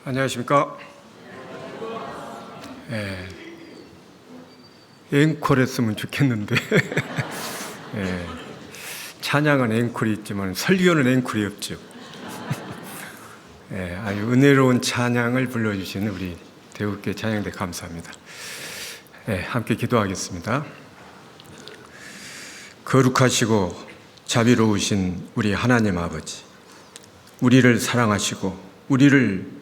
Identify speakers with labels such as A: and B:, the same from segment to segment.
A: 안녕하십니까. 앵콜 했으면 좋겠는데 찬양은 앵콜이 있지만 설교는 앵콜이 없죠. 아주 은혜로운 찬양을 불러주시는 우리 대우교회 찬양대 감사합니다. 함께 기도하겠습니다. 거룩하시고 자비로우신 우리 하나님 아버지, 우리를 사랑하시고 우리를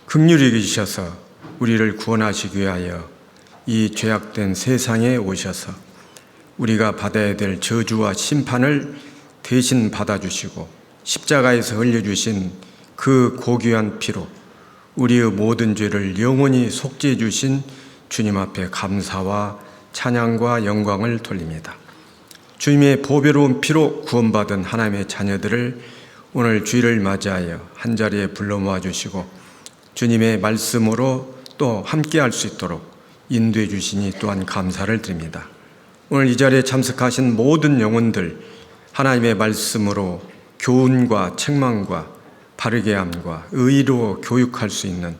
A: 긍휼히 여기셔서 우리를 구원하시기 위하여 이 죄악된 세상에 오셔서 우리가 받아야 될 저주와 심판을 대신 받아주시고 십자가에서 흘려주신 그 고귀한 피로 우리의 모든 죄를 영원히 속죄해 주신 주님 앞에 감사와 찬양과 영광을 돌립니다. 주님의 보배로운 피로 구원받은 하나님의 자녀들을 오늘 주일을 맞이하여 한자리에 불러 모아주시고 주님의 말씀으로 또 함께 할 수 있도록 인도해 주시니 또한 감사를 드립니다. 오늘 이 자리에 참석하신 모든 영혼들 하나님의 말씀으로 교훈과 책망과 바르게 함과 의로 교육할 수 있는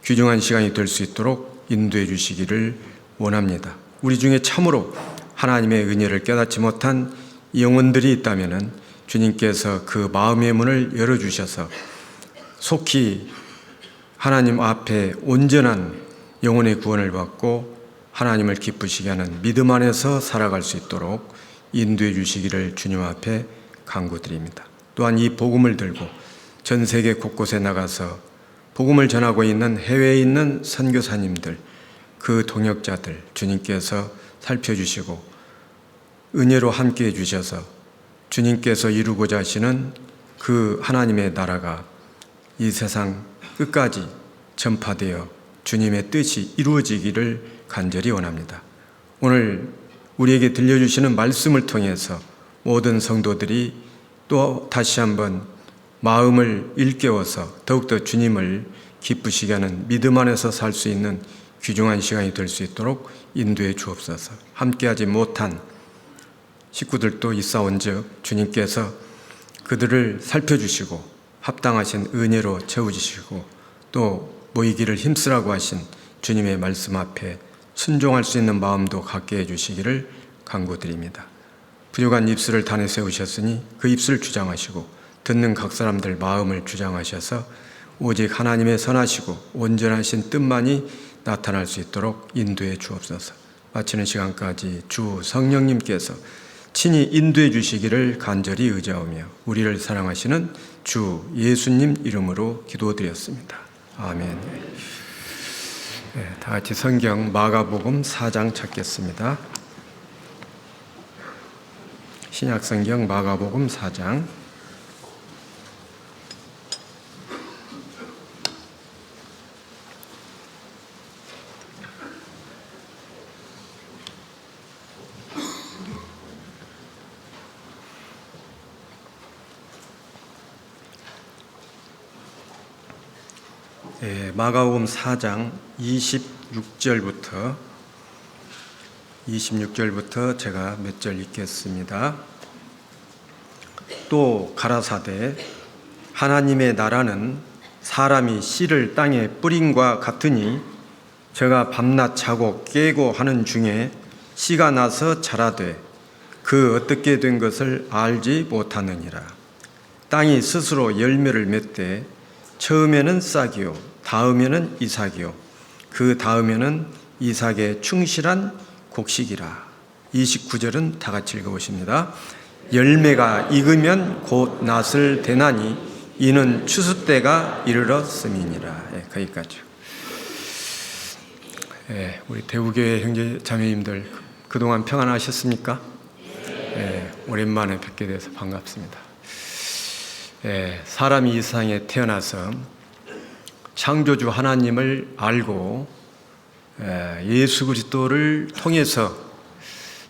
A: 귀중한 시간이 될 수 있도록 인도해 주시기를 원합니다. 우리 중에 참으로 하나님의 은혜를 깨닫지 못한 영혼들이 있다면 주님께서 그 마음의 문을 열어주셔서 속히 하나님 앞에 온전한 영혼의 구원을 받고 하나님을 기쁘시게 하는 믿음 안에서 살아갈 수 있도록 인도해 주시기를 주님 앞에 간구드립니다. 또한 이 복음을 들고 전 세계 곳곳에 나가서 복음을 전하고 있는 해외에 있는 선교사님들, 그 동역자들 주님께서 살펴주시고 은혜로 함께해 주셔서 주님께서 이루고자 하시는 그 하나님의 나라가 이 세상 끝까지 전파되어 주님의 뜻이 이루어지기를 간절히 원합니다. 오늘 우리에게 들려주시는 말씀을 통해서 모든 성도들이 또 다시 한번 마음을 일깨워서 더욱더 주님을 기쁘시게 하는 믿음 안에서 살 수 있는 귀중한 시간이 될 수 있도록 인도해 주옵소서. 함께하지 못한 식구들도 있사온즉 주님께서 그들을 살펴주시고 합당하신 은혜로 채워주시고 또 모이기를 힘쓰라고 하신 주님의 말씀 앞에 순종할 수 있는 마음도 갖게 해주시기를 간구드립니다. 부족한 입술을 단에 세우셨으니 그 입술을 주장하시고 듣는 각 사람들 마음을 주장하셔서 오직 하나님의 선하시고 온전하신 뜻만이 나타날 수 있도록 인도해 주옵소서. 마치는 시간까지 주 성령님께서 친히 인도해 주시기를 간절히 의지하오며 우리를 사랑하시는 주 예수님 이름으로 기도드렸습니다. 아멘. 다 같이 성경 마가복음 4장 찾겠습니다. 신약성경 마가복음 4장 마가복음 4장 26절부터 제가 몇 절 읽겠습니다. 또 가라사대 하나님의 나라는 사람이 씨를 땅에 뿌림과 같으니 저가 밤낮 자고 깨고 하는 중에 씨가 나서 자라되 그 어떻게 된 것을 알지 못하느니라. 땅이 스스로 열매를 맺되 처음에는 싹이요 다음에는 이삭이요 그 다음에는 이삭의 충실한 곡식이라. 29절은 다 같이 읽어보십니다. 열매가 익으면 곧 낫을 대나니 이는 추수 때가 이르렀음이니라. 거기까지요. 우리 대우교회 형제 자매님들 그동안 평안하셨습니까? 오랜만에 뵙게 돼서 반갑습니다. 사람이 이 세상에 태어나서 창조주 하나님을 알고 예수 그리스도를 통해서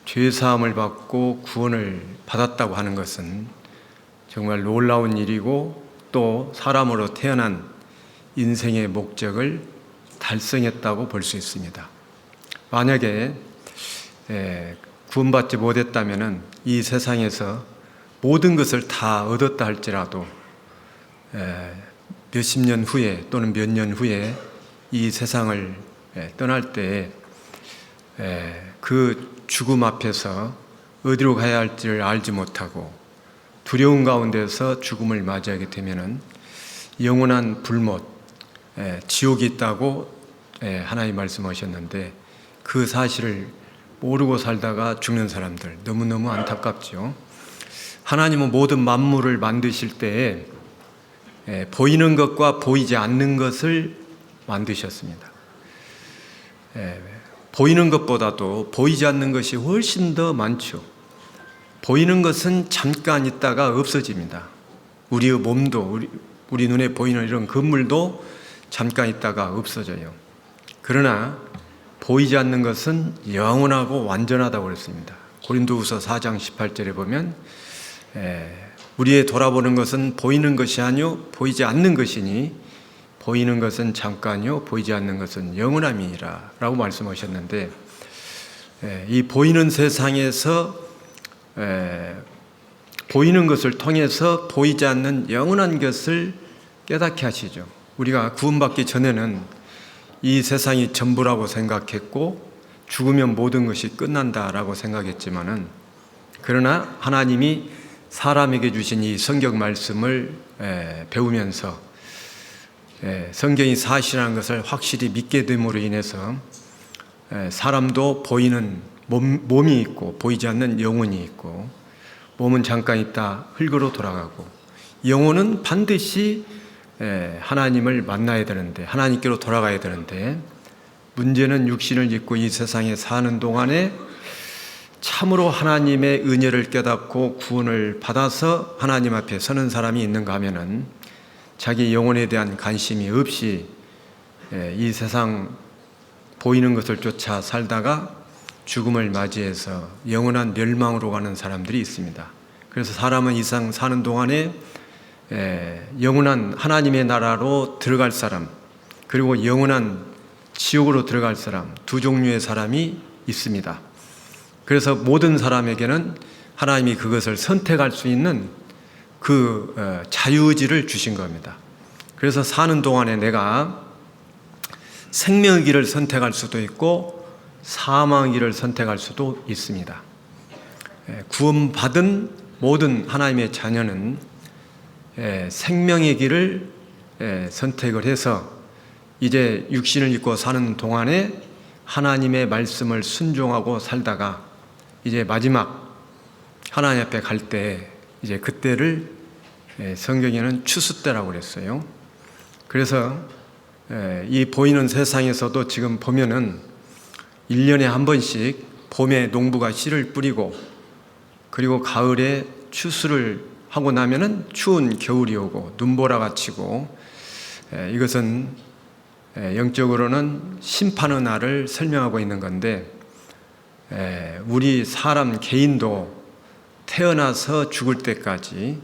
A: 죄사함을 받고 구원을 받았다고 하는 것은 정말 놀라운 일이고 또 사람으로 태어난 인생의 목적을 달성했다고 볼 수 있습니다. 만약에 구원받지 못했다면 이 세상에서 모든 것을 다 얻었다 할지라도 몇십 년 후에 또는 몇 년 후에 이 세상을 떠날 때 그 죽음 앞에서 어디로 가야 할지를 알지 못하고 두려운 가운데서 죽음을 맞이하게 되면은 영원한 불못, 지옥이 있다고 하나님 말씀하셨는데 그 사실을 모르고 살다가 죽는 사람들 너무너무 안타깝죠. 하나님은 모든 만물을 만드실 때에 보이는 것과 보이지 않는 것을 만드셨습니다. 보이는 것보다도 보이지 않는 것이 훨씬 더 많죠. 보이는 것은 잠깐 있다가 없어집니다. 우리의 몸도 우리 눈에 보이는 이런 건물도 잠깐 있다가 없어져요. 그러나 보이지 않는 것은 영원하고 완전하다고 그랬습니다. 고린도후서 4장 18절에 보면 우리의 돌아보는 것은 보이는 것이 아니요 보이지 않는 것이니 보이는 것은 잠깐이요 보이지 않는 것은 영원함이니라 라고 말씀하셨는데 이 보이는 세상에서 보이는 것을 통해서 보이지 않는 영원한 것을 깨닫게 하시죠. 우리가 구원받기 전에는 이 세상이 전부라고 생각했고 죽으면 모든 것이 끝난다라고 생각했지만은 그러나 하나님이 사람에게 주신 이 성경 말씀을 배우면서 성경이 사실이라는 것을 확실히 믿게 됨으로 인해서 사람도 보이는 몸이 있고 보이지 않는 영혼이 있고 몸은 잠깐 있다 흙으로 돌아가고 영혼은 반드시 하나님을 만나야 되는데 하나님께로 돌아가야 되는데 문제는 육신을 입고 이 세상에 사는 동안에 참으로 하나님의 은혜를 깨닫고 구원을 받아서 하나님 앞에 서는 사람이 있는가 하면은 자기 영혼에 대한 관심이 없이 이 세상 보이는 것을 쫓아 살다가 죽음을 맞이해서 영원한 멸망으로 가는 사람들이 있습니다. 그래서 사람은 이 세상 사는 동안에 영원한 하나님의 나라로 들어갈 사람 그리고 영원한 지옥으로 들어갈 사람 두 종류의 사람이 있습니다. 그래서 모든 사람에게는 하나님이 그것을 선택할 수 있는 그 자유의지를 주신 겁니다. 그래서 사는 동안에 내가 생명의 길을 선택할 수도 있고 사망의 길을 선택할 수도 있습니다. 구원받은 모든 하나님의 자녀는 생명의 길을 선택을 해서 이제 육신을 입고 사는 동안에 하나님의 말씀을 순종하고 살다가 이제 마지막 하나님 앞에 갈 때 이제 그때를 성경에는 추수 때라고 그랬어요. 그래서 이 보이는 세상에서도 지금 보면은 1년에 한 번씩 봄에 농부가 씨를 뿌리고 그리고 가을에 추수를 하고 나면은 추운 겨울이 오고 눈보라가 치고 이것은 영적으로는 심판의 날을 설명하고 있는 건데 우리 사람 개인도 태어나서 죽을 때까지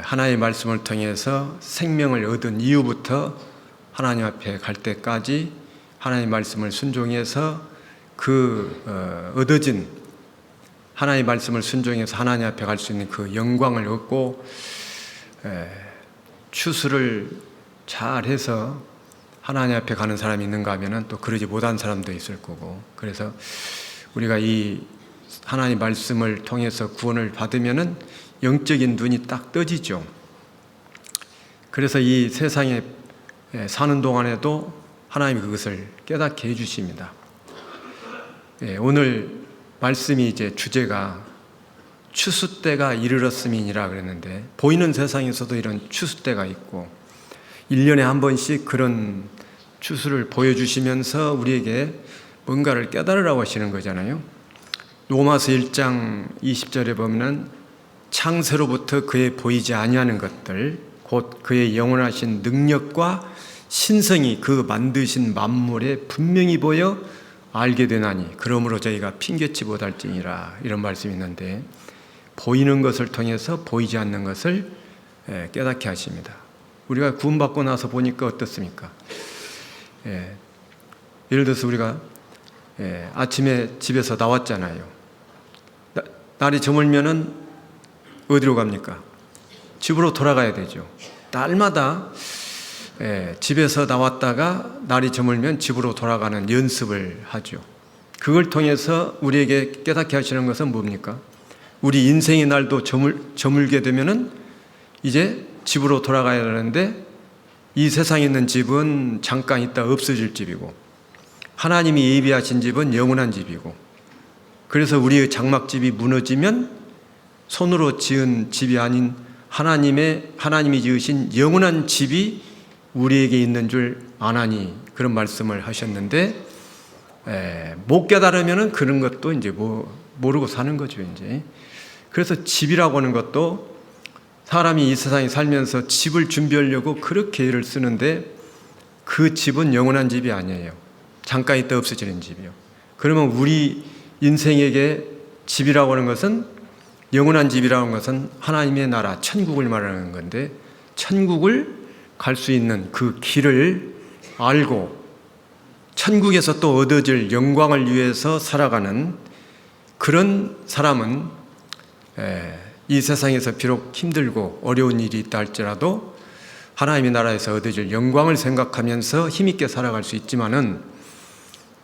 A: 하나님의 말씀을 통해서 생명을 얻은 이후부터 하나님 앞에 갈 때까지 하나님의 말씀을 순종해서 그 얻어진 하나님의 말씀을 순종해서 하나님 앞에 갈 수 있는 그 영광을 얻고 추수를 잘해서 하나님 앞에 가는 사람이 있는가 하면은 또 그러지 못한 사람도 있을 거고 그래서 우리가 이 하나님 말씀을 통해서 구원을 받으면은 영적인 눈이 딱 떠지죠. 그래서 이 세상에 사는 동안에도 하나님이 그것을 깨닫게 해주십니다. 오늘 말씀이 이제 주제가 추수 때가 이르렀음이니라 그랬는데 보이는 세상에서도 이런 추수 때가 있고 1년에 한 번씩 그런 추수를 보여주시면서 우리에게 뭔가를 깨달으라고 하시는 거잖아요. 로마서 1장 20절에 보면 창세로부터 그의 보이지 아니하는 것들 곧 그의 영원하신 능력과 신성이 그 만드신 만물에 분명히 보여 알게 되나니 그러므로 저희가 핑계치 못할지니라 이런 말씀이 있는데 보이는 것을 통해서 보이지 않는 것을 깨닫게 하십니다. 우리가 구원받고 나서 보니까 어떻습니까? 예를 들어서 우리가 아침에 집에서 나왔잖아요. 날이 저물면은 어디로 갑니까? 집으로 돌아가야 되죠. 날마다 집에서 나왔다가 날이 저물면 집으로 돌아가는 연습을 하죠. 그걸 통해서 우리에게 깨닫게 하시는 것은 뭡니까? 우리 인생의 날도 저물게 되면은 이제 집으로 돌아가야 하는데, 이 세상에 있는 집은 잠깐 있다 없어질 집이고, 하나님이 예비하신 집은 영원한 집이고, 그래서 우리의 장막집이 무너지면 손으로 지은 집이 아닌 하나님이 지으신 영원한 집이 우리에게 있는 줄 아나니, 그런 말씀을 하셨는데, 못 깨달으면 그런 것도 이제 모르고 사는 거죠, 이제. 그래서 집이라고 하는 것도 사람이 이 세상에 살면서 집을 준비하려고 그렇게 애를 쓰는데, 그 집은 영원한 집이 아니에요. 잠깐 있다 없어지는 집이요. 그러면 우리 인생에게 집이라고 하는 것은, 영원한 집이라고 하는 것은 하나님의 나라, 천국을 말하는 건데, 천국을 갈 수 있는 그 길을 알고 천국에서 또 얻어질 영광을 위해서 살아가는 그런 사람은 이 세상에서 비록 힘들고 어려운 일이 있다 할지라도 하나님의 나라에서 얻어질 영광을 생각하면서 힘있게 살아갈 수 있지만은,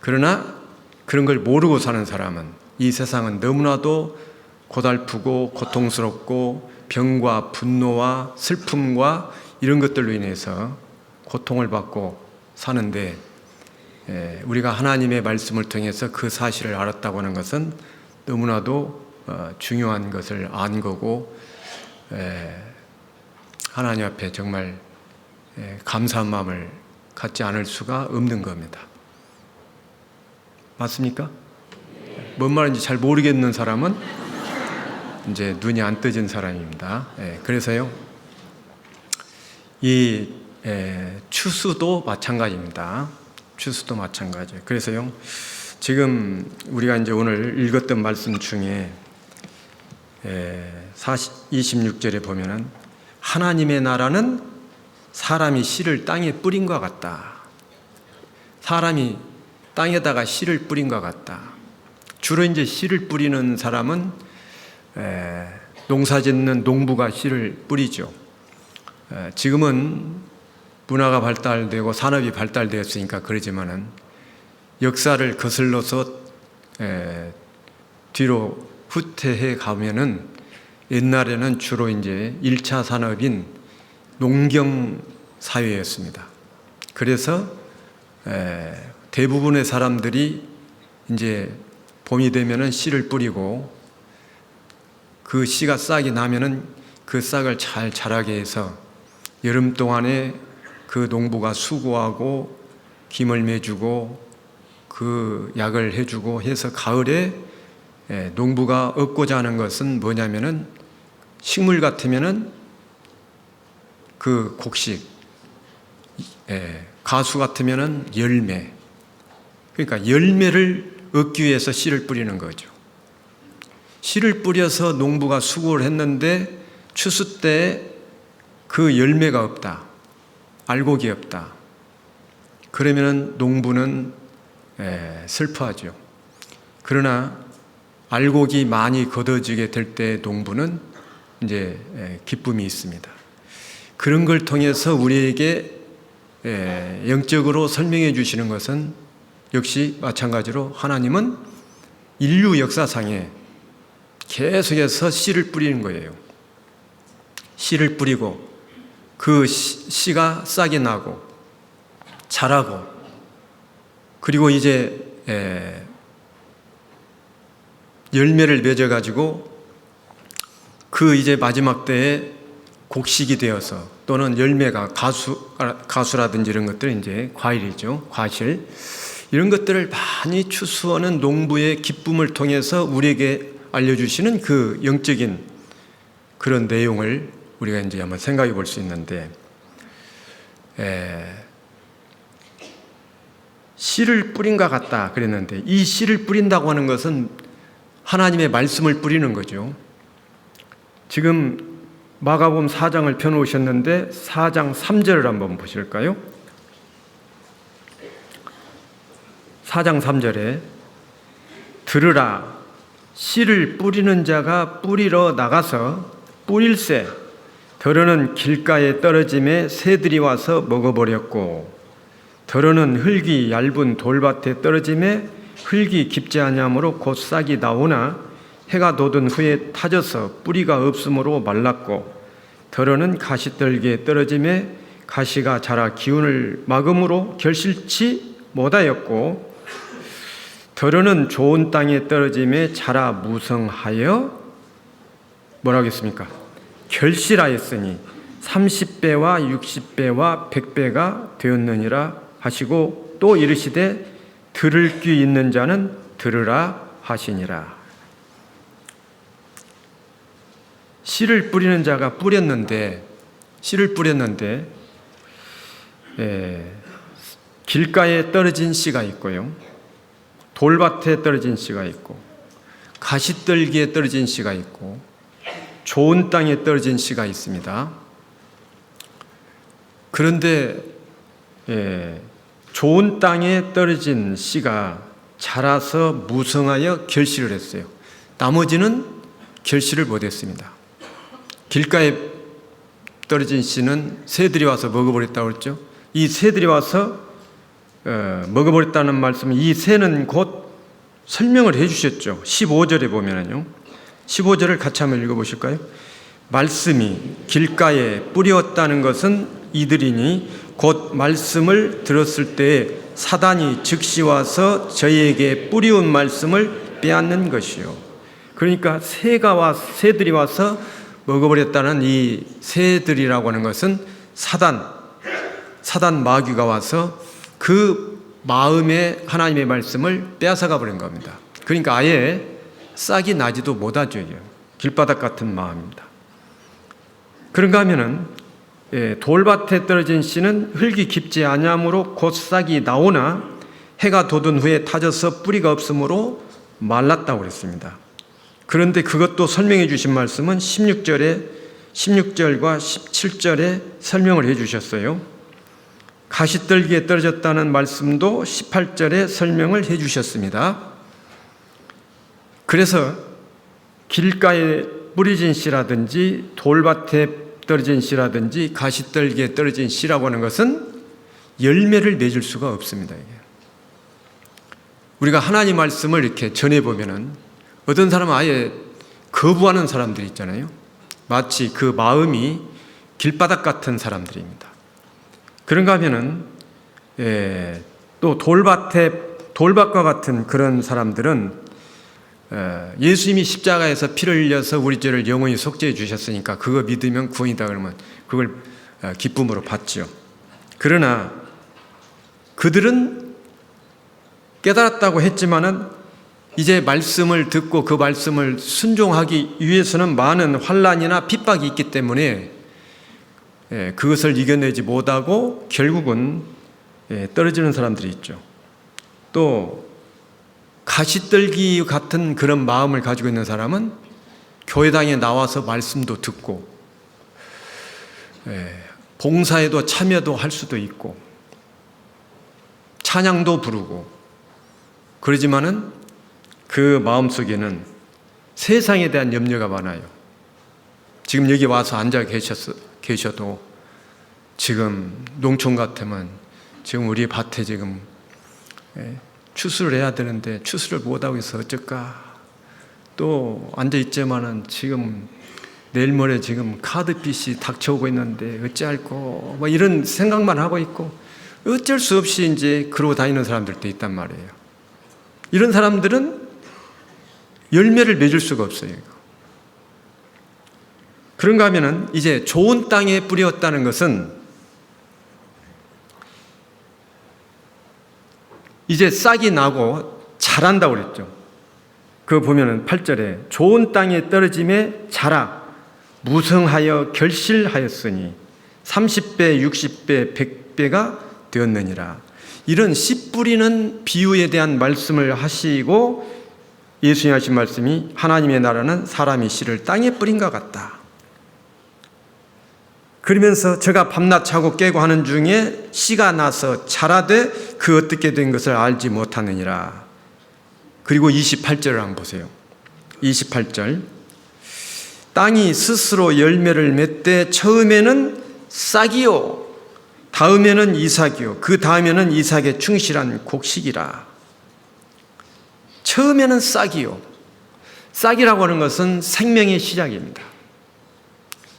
A: 그러나 그런 걸 모르고 사는 사람은 이 세상은 너무나도 고달프고 고통스럽고 병과 분노와 슬픔과 이런 것들로 인해서 고통을 받고 사는데, 우리가 하나님의 말씀을 통해서 그 사실을 알았다고 하는 것은 너무나도 중요한 것을 안 거고, 하나님 앞에 정말 감사한 마음을 갖지 않을 수가 없는 겁니다. 맞습니까? 뭔 말인지 잘 모르겠는 사람은 이제 눈이 안 떠진 사람입니다. 그래서요, 이 추수도 마찬가지입니다. 추수도 마찬가지예요. 그래서요, 지금 우리가 이제 오늘 읽었던 말씀 중에 26절에 보면은, 하나님의 나라는 사람이 씨를 땅에 뿌린 것 같다. 사람이 땅에다가 씨를 뿌린 것 같다. 주로 이제 씨를 뿌리는 사람은 농사 짓는 농부가 씨를 뿌리죠. 지금은 문화가 발달되고 산업이 발달되었으니까 그러지만은, 역사를 거슬러서 뒤로 후퇴해 가면은, 옛날에는 주로 이제 1차 산업인 농경 사회였습니다. 그래서 대부분의 사람들이 이제 봄이 되면은 씨를 뿌리고, 그 씨가 싹이 나면은 그 싹을 잘 자라게 해서 여름 동안에 그 농부가 수고하고 김을 매주고 그 약을 해주고 해서 가을에 농부가 얻고자 하는 것은 뭐냐면은, 식물 같으면은 그 곡식, 가수 같으면은 열매. 그러니까 열매를 얻기 위해서 씨를 뿌리는 거죠. 씨를 뿌려서 농부가 수고를 했는데 추수 때 그 열매가 없다, 알곡이 없다. 그러면 농부는 슬퍼하죠. 그러나 알곡이 많이 거둬지게 될 때 농부는 이제 기쁨이 있습니다. 그런 걸 통해서 우리에게 영적으로 설명해 주시는 것은, 역시 마찬가지로 하나님은 인류 역사상에 계속해서 씨를 뿌리는 거예요. 씨를 뿌리고 그 씨가 싹이 나고 자라고, 그리고 이제 열매를 맺어가지고 그 이제 마지막 때에 곡식이 되어서, 또는 열매가 가수라든지 이런 것들, 이제 과일이죠, 과실, 이런 것들을 많이 추수하는 농부의 기쁨을 통해서 우리에게 알려주시는 그 영적인 그런 내용을 우리가 이제 한번 생각해 볼 수 있는데, 씨를 뿌린 것 같다 그랬는데, 이 씨를 뿌린다고 하는 것은 하나님의 말씀을 뿌리는 거죠. 지금 마가복음 4장을 펴놓으셨는데 4장 3절을 한번 보실까요? 4장 3절에 들으라, 씨를 뿌리는 자가 뿌리러 나가서 뿌릴새 더러는 길가에 떨어짐에 새들이 와서 먹어버렸고 더러는 흙이 얇은 돌밭에 떨어짐에 흙이 깊지 아니하므로 곧 싹이 나오나 해가 돋은 후에 타져서 뿌리가 없으므로 말랐고 더러는 가시떨기에 떨어짐에 가시가 자라 기운을 막음으로 결실치 못하였고 더러는 좋은 땅에 떨어짐에 자라 무성하여 뭐라고 했습니까? 결실하였으니 30배와 60배와 100배가 되었느니라 하시고 또 이르시되 들을 귀 있는 자는 들으라 하시니라. 씨를 뿌리는 자가 씨를 뿌렸는데 길가에 떨어진 씨가 있고요, 돌밭에 떨어진 씨가 있고 가시떨기에 떨어진 씨가 있고 좋은 땅에 떨어진 씨가 있습니다. 그런데 좋은 땅에 떨어진 씨가 자라서 무성하여 결실을 했어요. 나머지는 결실을 못했습니다. 길가에 떨어진 씨는 새들이 와서 먹어버렸다고 했죠. 이 새들이 와서 먹어버렸다는 말씀은 이 새는 곧 설명을 해주셨죠. 15절에 보면은요, 15절을 같이 한번 읽어보실까요? 말씀이 길가에 뿌렸다는 것은 이들이니 곧 말씀을 들었을 때에 사단이 즉시 와서 저희에게 뿌리온 말씀을 빼앗는 것이요. 그러니까 새들이 와서 먹어버렸다는 이 새들이라고 하는 것은 사단 마귀가 와서 그 마음에 하나님의 말씀을 빼앗아가 버린 겁니다. 그러니까 아예 싹이 나지도 못하죠. 길바닥 같은 마음입니다. 그런가 하면은 돌밭에 떨어진 씨는 흙이 깊지 아니하므로 곧 싹이 나오나 해가 돋은 후에 타져서 뿌리가 없으므로 말랐다고 그랬습니다. 그런데 그것도 설명해 주신 말씀은 16절과 17절에 설명을 해 주셨어요. 가시떨기에 떨어졌다는 말씀도 18절에 설명을 해 주셨습니다. 그래서 길가에 뿌려진 씨라든지 돌밭에 떨어진 씨라든지 가시떨기에 떨어진 씨라고 하는 것은 열매를 맺을 수가 없습니다. 우리가 하나님 말씀을 이렇게 전해보면은 어떤 사람은 아예 거부하는 사람들이 있잖아요. 마치 그 마음이 길바닥 같은 사람들입니다. 그런가 하면은 또 돌밭과 같은 그런 사람들은 예수님이 십자가에서 피를 흘려서 우리 죄를 영원히 속죄해 주셨으니까 그거 믿으면 구원이다 그러면 그걸 기쁨으로 받죠. 그러나 그들은 깨달았다고 했지만은 이제 말씀을 듣고 그 말씀을 순종하기 위해서는 많은 환난이나 핍박이 있기 때문에 그것을 이겨내지 못하고 결국은 떨어지는 사람들이 있죠. 또 가시떨기 같은 그런 마음을 가지고 있는 사람은 교회당에 나와서 말씀도 듣고 봉사에도 참여도 할 수도 있고 찬양도 부르고 그러지만은 그 마음속에는 세상에 대한 염려가 많아요. 지금 여기 와서 앉아 계셔도 지금 농촌 같으면 지금 우리 밭에 지금 추수를 해야 되는데 추수를 못하고 있어 어쩔까. 또 앉아있지만은 지금 내일 모레 지금 카드빚이 닥쳐오고 있는데 어찌할꼬 뭐 이런 생각만 하고 있고 어쩔 수 없이 이제 그러고 다니는 사람들도 있단 말이에요. 이런 사람들은 열매를 맺을 수가 없어요. 그런가 하면은 이제 좋은 땅에 뿌렸다는 것은 이제 싹이 나고 자란다고 그랬죠. 그거 보면은 8절에 좋은 땅에 떨어짐에 자라 무성하여 결실하였으니 30배, 60배, 100배가 되었느니라. 이런 씨 뿌리는 비유에 대한 말씀을 하시고 예수님 하신 말씀이 하나님의 나라는 사람이 씨를 땅에 뿌린 것 같다. 그러면서 제가 밤낮 자고 깨고 하는 중에 씨가 나서 자라되 그 어떻게 된 것을 알지 못하느니라. 그리고 28절을 한번 보세요. 28절 땅이 스스로 열매를 맺되 처음에는 싹이요 다음에는 이삭이요 그 다음에는 이삭의 충실한 곡식이라. 처음에는 싹이요. 싹이라고 하는 것은 생명의 시작입니다.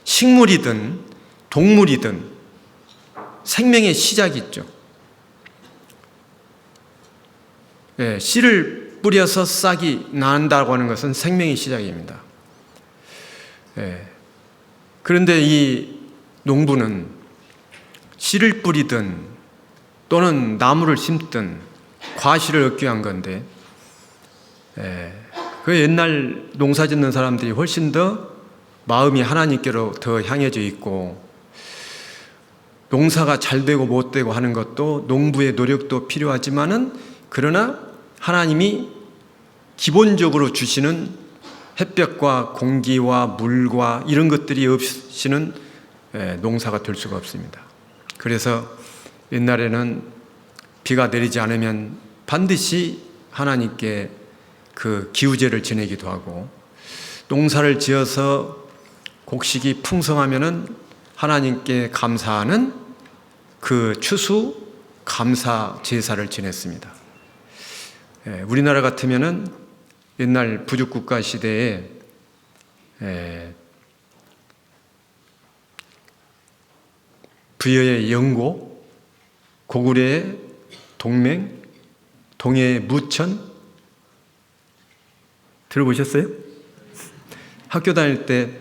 A: 식물이든 동물이든 생명의 시작이 있죠. 씨를 뿌려서 싹이 난다고 하는 것은 생명의 시작입니다. 그런데 이 농부는 씨를 뿌리든 또는 나무를 심든 과실을 얻기 위한 건데, 그 옛날 농사 짓는 사람들이 훨씬 더 마음이 하나님께로 더 향해져 있고, 농사가 잘 되고 못 되고 하는 것도 농부의 노력도 필요하지만은, 그러나 하나님이 기본적으로 주시는 햇볕과 공기와 물과 이런 것들이 없이는 농사가 될 수가 없습니다. 그래서 옛날에는 비가 내리지 않으면 반드시 하나님께 그 기우제를 지내기도 하고, 농사를 지어서 곡식이 풍성하면은 하나님께 감사하는 그 추수 감사 제사를 지냈습니다. 우리나라 같으면은 옛날 부족국가 시대에 부여의 영고, 고구려의 동맹, 동해의 무천 들어보셨어요? 학교 다닐 때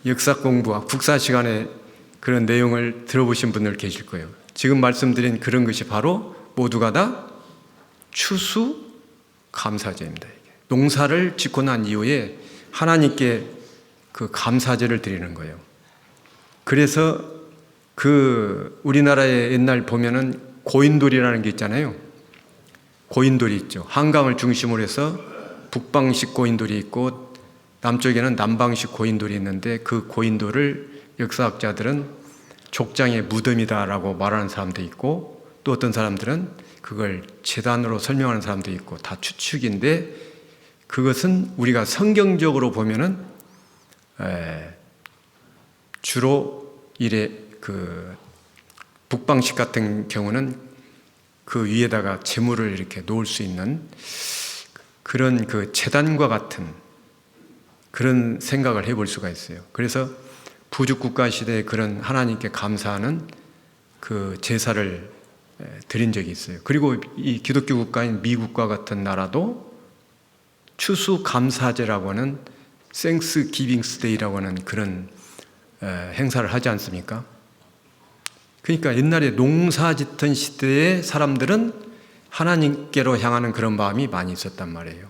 A: 역사 공부와 국사 시간에 그런 내용을 들어보신 분들 계실 거예요. 지금 말씀드린 그런 것이 바로 모두가 다 추수 감사제입니다. 농사를 짓고 난 이후에 하나님께 그 감사제를 드리는 거예요. 그래서 그 우리나라의 옛날 보면은 고인돌이라는 게 있잖아요. 고인돌이 있죠. 한강을 중심으로 해서 북방식 고인돌이 있고 남쪽에는 남방식 고인돌이 있는데, 그 고인돌을 역사학자들은 족장의 무덤이다라고 말하는 사람도 있고, 또 어떤 사람들은 그걸 제단으로 설명하는 사람도 있고, 다 추측인데, 그것은 우리가 성경적으로 보면은 주로 이래 그 북방식 같은 경우는 그 위에다가 재물을 이렇게 놓을 수 있는 그런 그 제단과 같은 그런 생각을 해볼 수가 있어요. 그래서 부족국가 시대에 그런 하나님께 감사하는 그 제사를 드린 적이 있어요. 그리고 이 기독교 국가인 미국과 같은 나라도 추수 감사제라고 하는 생스 기빙스 데이라고 하는 그런 행사를 하지 않습니까? 그러니까 옛날에 농사 짓던 시대의 사람들은 하나님께로 향하는 그런 마음이 많이 있었단 말이에요.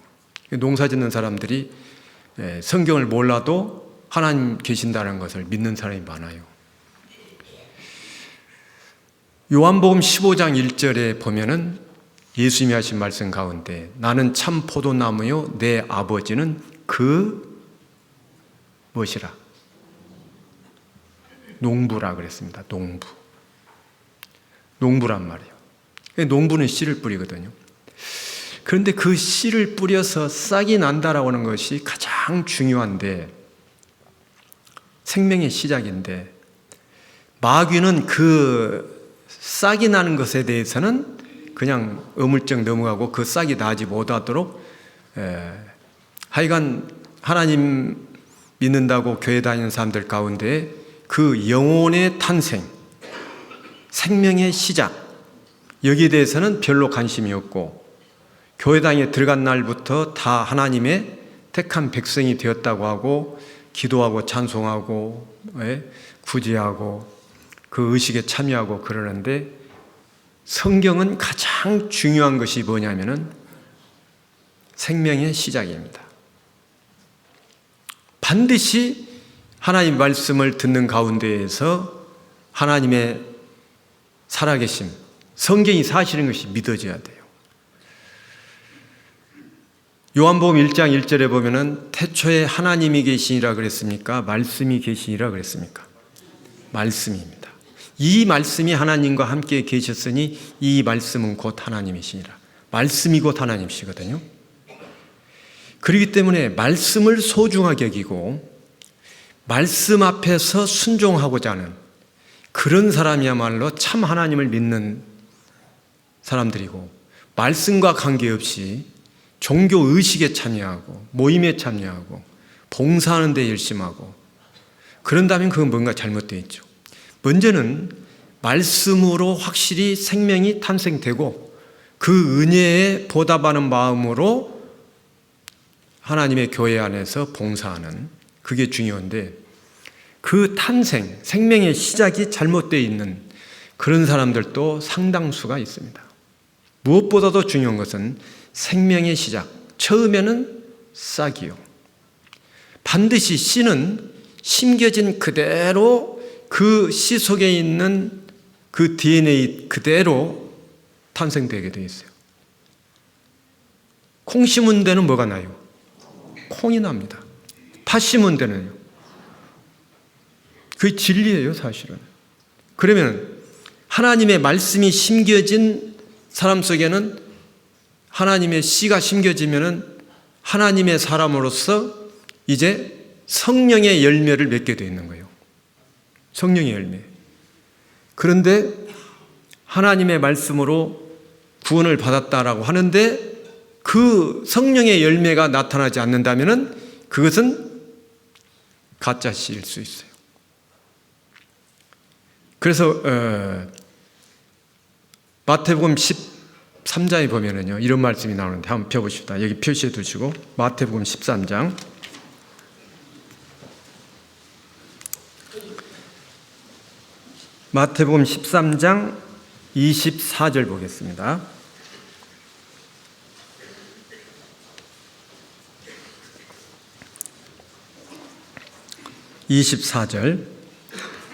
A: 농사 짓는 사람들이 성경을 몰라도 하나님 계신다는 것을 믿는 사람이 많아요. 요한복음 15장 1절에 보면은 예수님이 하신 말씀 가운데 나는 참 포도나무요 내 아버지는 그 무엇이라? 농부라 그랬습니다. 농부란 말이에요. 농부는 씨를 뿌리거든요. 그런데 그 씨를 뿌려서 싹이 난다라고 하는 것이 가장 중요한데, 생명의 시작인데, 마귀는 그 싹이 나는 것에 대해서는 그냥 어물쩍 넘어가고 그 싹이 나지 못하도록 하여간 하나님 믿는다고 교회 다니는 사람들 가운데 그 영혼의 탄생, 생명의 시작, 여기에 대해서는 별로 관심이 없고, 교회당에 들어간 날부터 다 하나님의 택한 백성이 되었다고 하고 기도하고 찬송하고 구제하고 그 의식에 참여하고 그러는데, 성경은 가장 중요한 것이 뭐냐면은 생명의 시작입니다. 반드시 하나님 말씀을 듣는 가운데에서 하나님의 살아계심, 성경이 사실인 것이 믿어져야 돼요. 요한복음 1장 1절에 보면은 태초에 하나님이 계시니라 그랬습니까? 말씀이 계시니라 그랬습니까? 말씀입니다. 이 말씀이 하나님과 함께 계셨으니 이 말씀은 곧 하나님이시니라. 말씀이 곧 하나님이시거든요. 그렇기 때문에 말씀을 소중하게 여기고 말씀 앞에서 순종하고자 하는 그런 사람이야말로 참 하나님을 믿는 사람들이고, 말씀과 관계없이 종교 의식에 참여하고 모임에 참여하고 봉사하는 데 열심하고 그런다면 그건 뭔가 잘못되어 있죠. 먼저는 말씀으로 확실히 생명이 탄생되고 그 은혜에 보답하는 마음으로 하나님의 교회 안에서 봉사하는, 그게 중요한데, 그 탄생, 생명의 시작이 잘못되어 있는 그런 사람들도 상당수가 있습니다. 무엇보다도 중요한 것은 생명의 시작, 처음에는 싹이요. 반드시 씨는 심겨진 그대로 그 씨 속에 있는 그 DNA 그대로 탄생되게 되어 있어요. 콩 심은 데는 뭐가 나요? 콩이 납니다. 팥 심은 데는요. 그게 진리예요, 사실은. 그러면 하나님의 말씀이 심겨진 사람 속에는, 하나님의 씨가 심겨지면은 하나님의 사람으로서 이제 성령의 열매를 맺게 되어 있는 거예요. 성령의 열매. 그런데 하나님의 말씀으로 구원을 받았다라고 하는데 그 성령의 열매가 나타나지 않는다면은 그것은 가짜 씨일 수 있어요. 그래서 마태복음 13장에 보면은요, 이런 말씀이 나오는데 한번 펴보십시다. 여기 표시해 두시고, 마태복음 13장. 마태복음 13장 24절 보겠습니다.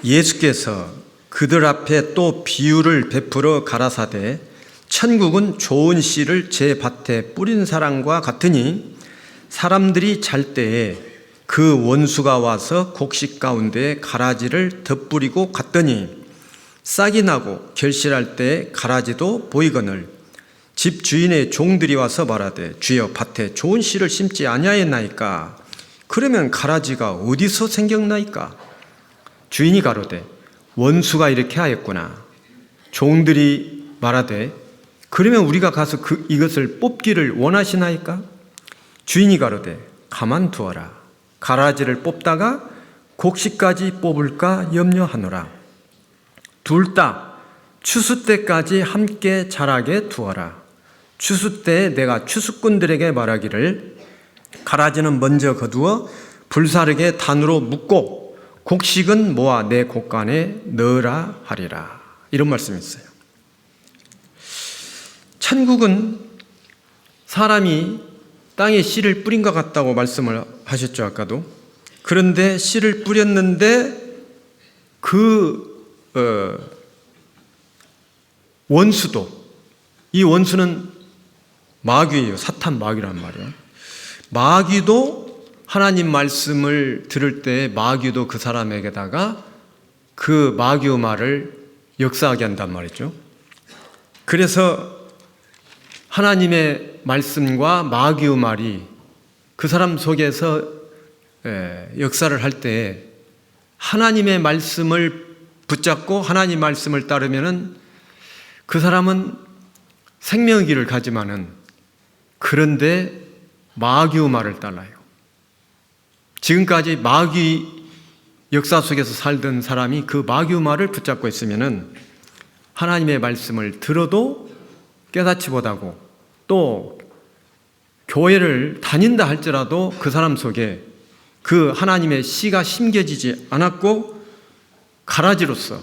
A: 예수께서 그들 앞에 또 비유를 베풀어 가라사대, 천국은 좋은 씨를 제 밭에 뿌린 사람과 같으니 사람들이 잘 때에 그 원수가 와서 곡식 가운데 가라지를 덧뿌리고 갔더니 싹이 나고 결실할 때 가라지도 보이거늘 집 주인의 종들이 와서 말하되 주여 밭에 좋은 씨를 심지 아니하였나이까? 그러면 가라지가 어디서 생겼나이까? 주인이 가로되 원수가 이렇게 하였구나. 종들이 말하되 그러면 우리가 가서 이것을 뽑기를 원하시나이까? 주인이 가로되 가만두어라. 가라지를 뽑다가 곡식까지 뽑을까 염려하노라. 둘 다 추수 때까지 함께 자라게 두어라. 추수 때에 내가 추수꾼들에게 말하기를 가라지는 먼저 거두어 불사르게 단으로 묶고 곡식은 모아 내 곡간에 넣으라 하리라. 이런 말씀이 있어요. 천국은 사람이 땅에 씨를 뿌린 것 같다고 말씀을 하셨죠, 아까도. 그런데 씨를 뿌렸는데 원수도, 이 원수는 마귀예요. 사탄 마귀란 말이에요. 마귀도 하나님 말씀을 들을 때 마귀도 그 사람에게다가 그 마귀의 말을 역사하게 한단 말이죠. 그래서 하나님의 말씀과 마귀의 말이 그 사람 속에서 역사를 할 때 하나님의 말씀을 붙잡고 하나님 말씀을 따르면은 그 사람은 생명의 길을 가지만은, 그런데 마귀의 말을 따라요. 지금까지 마귀 역사 속에서 살던 사람이 그 마귀의 말을 붙잡고 있으면은 하나님의 말씀을 들어도 깨닫지 못하고 또 교회를 다닌다 할지라도 그 사람 속에 그 하나님의 씨가 심겨지지 않았고 가라지로서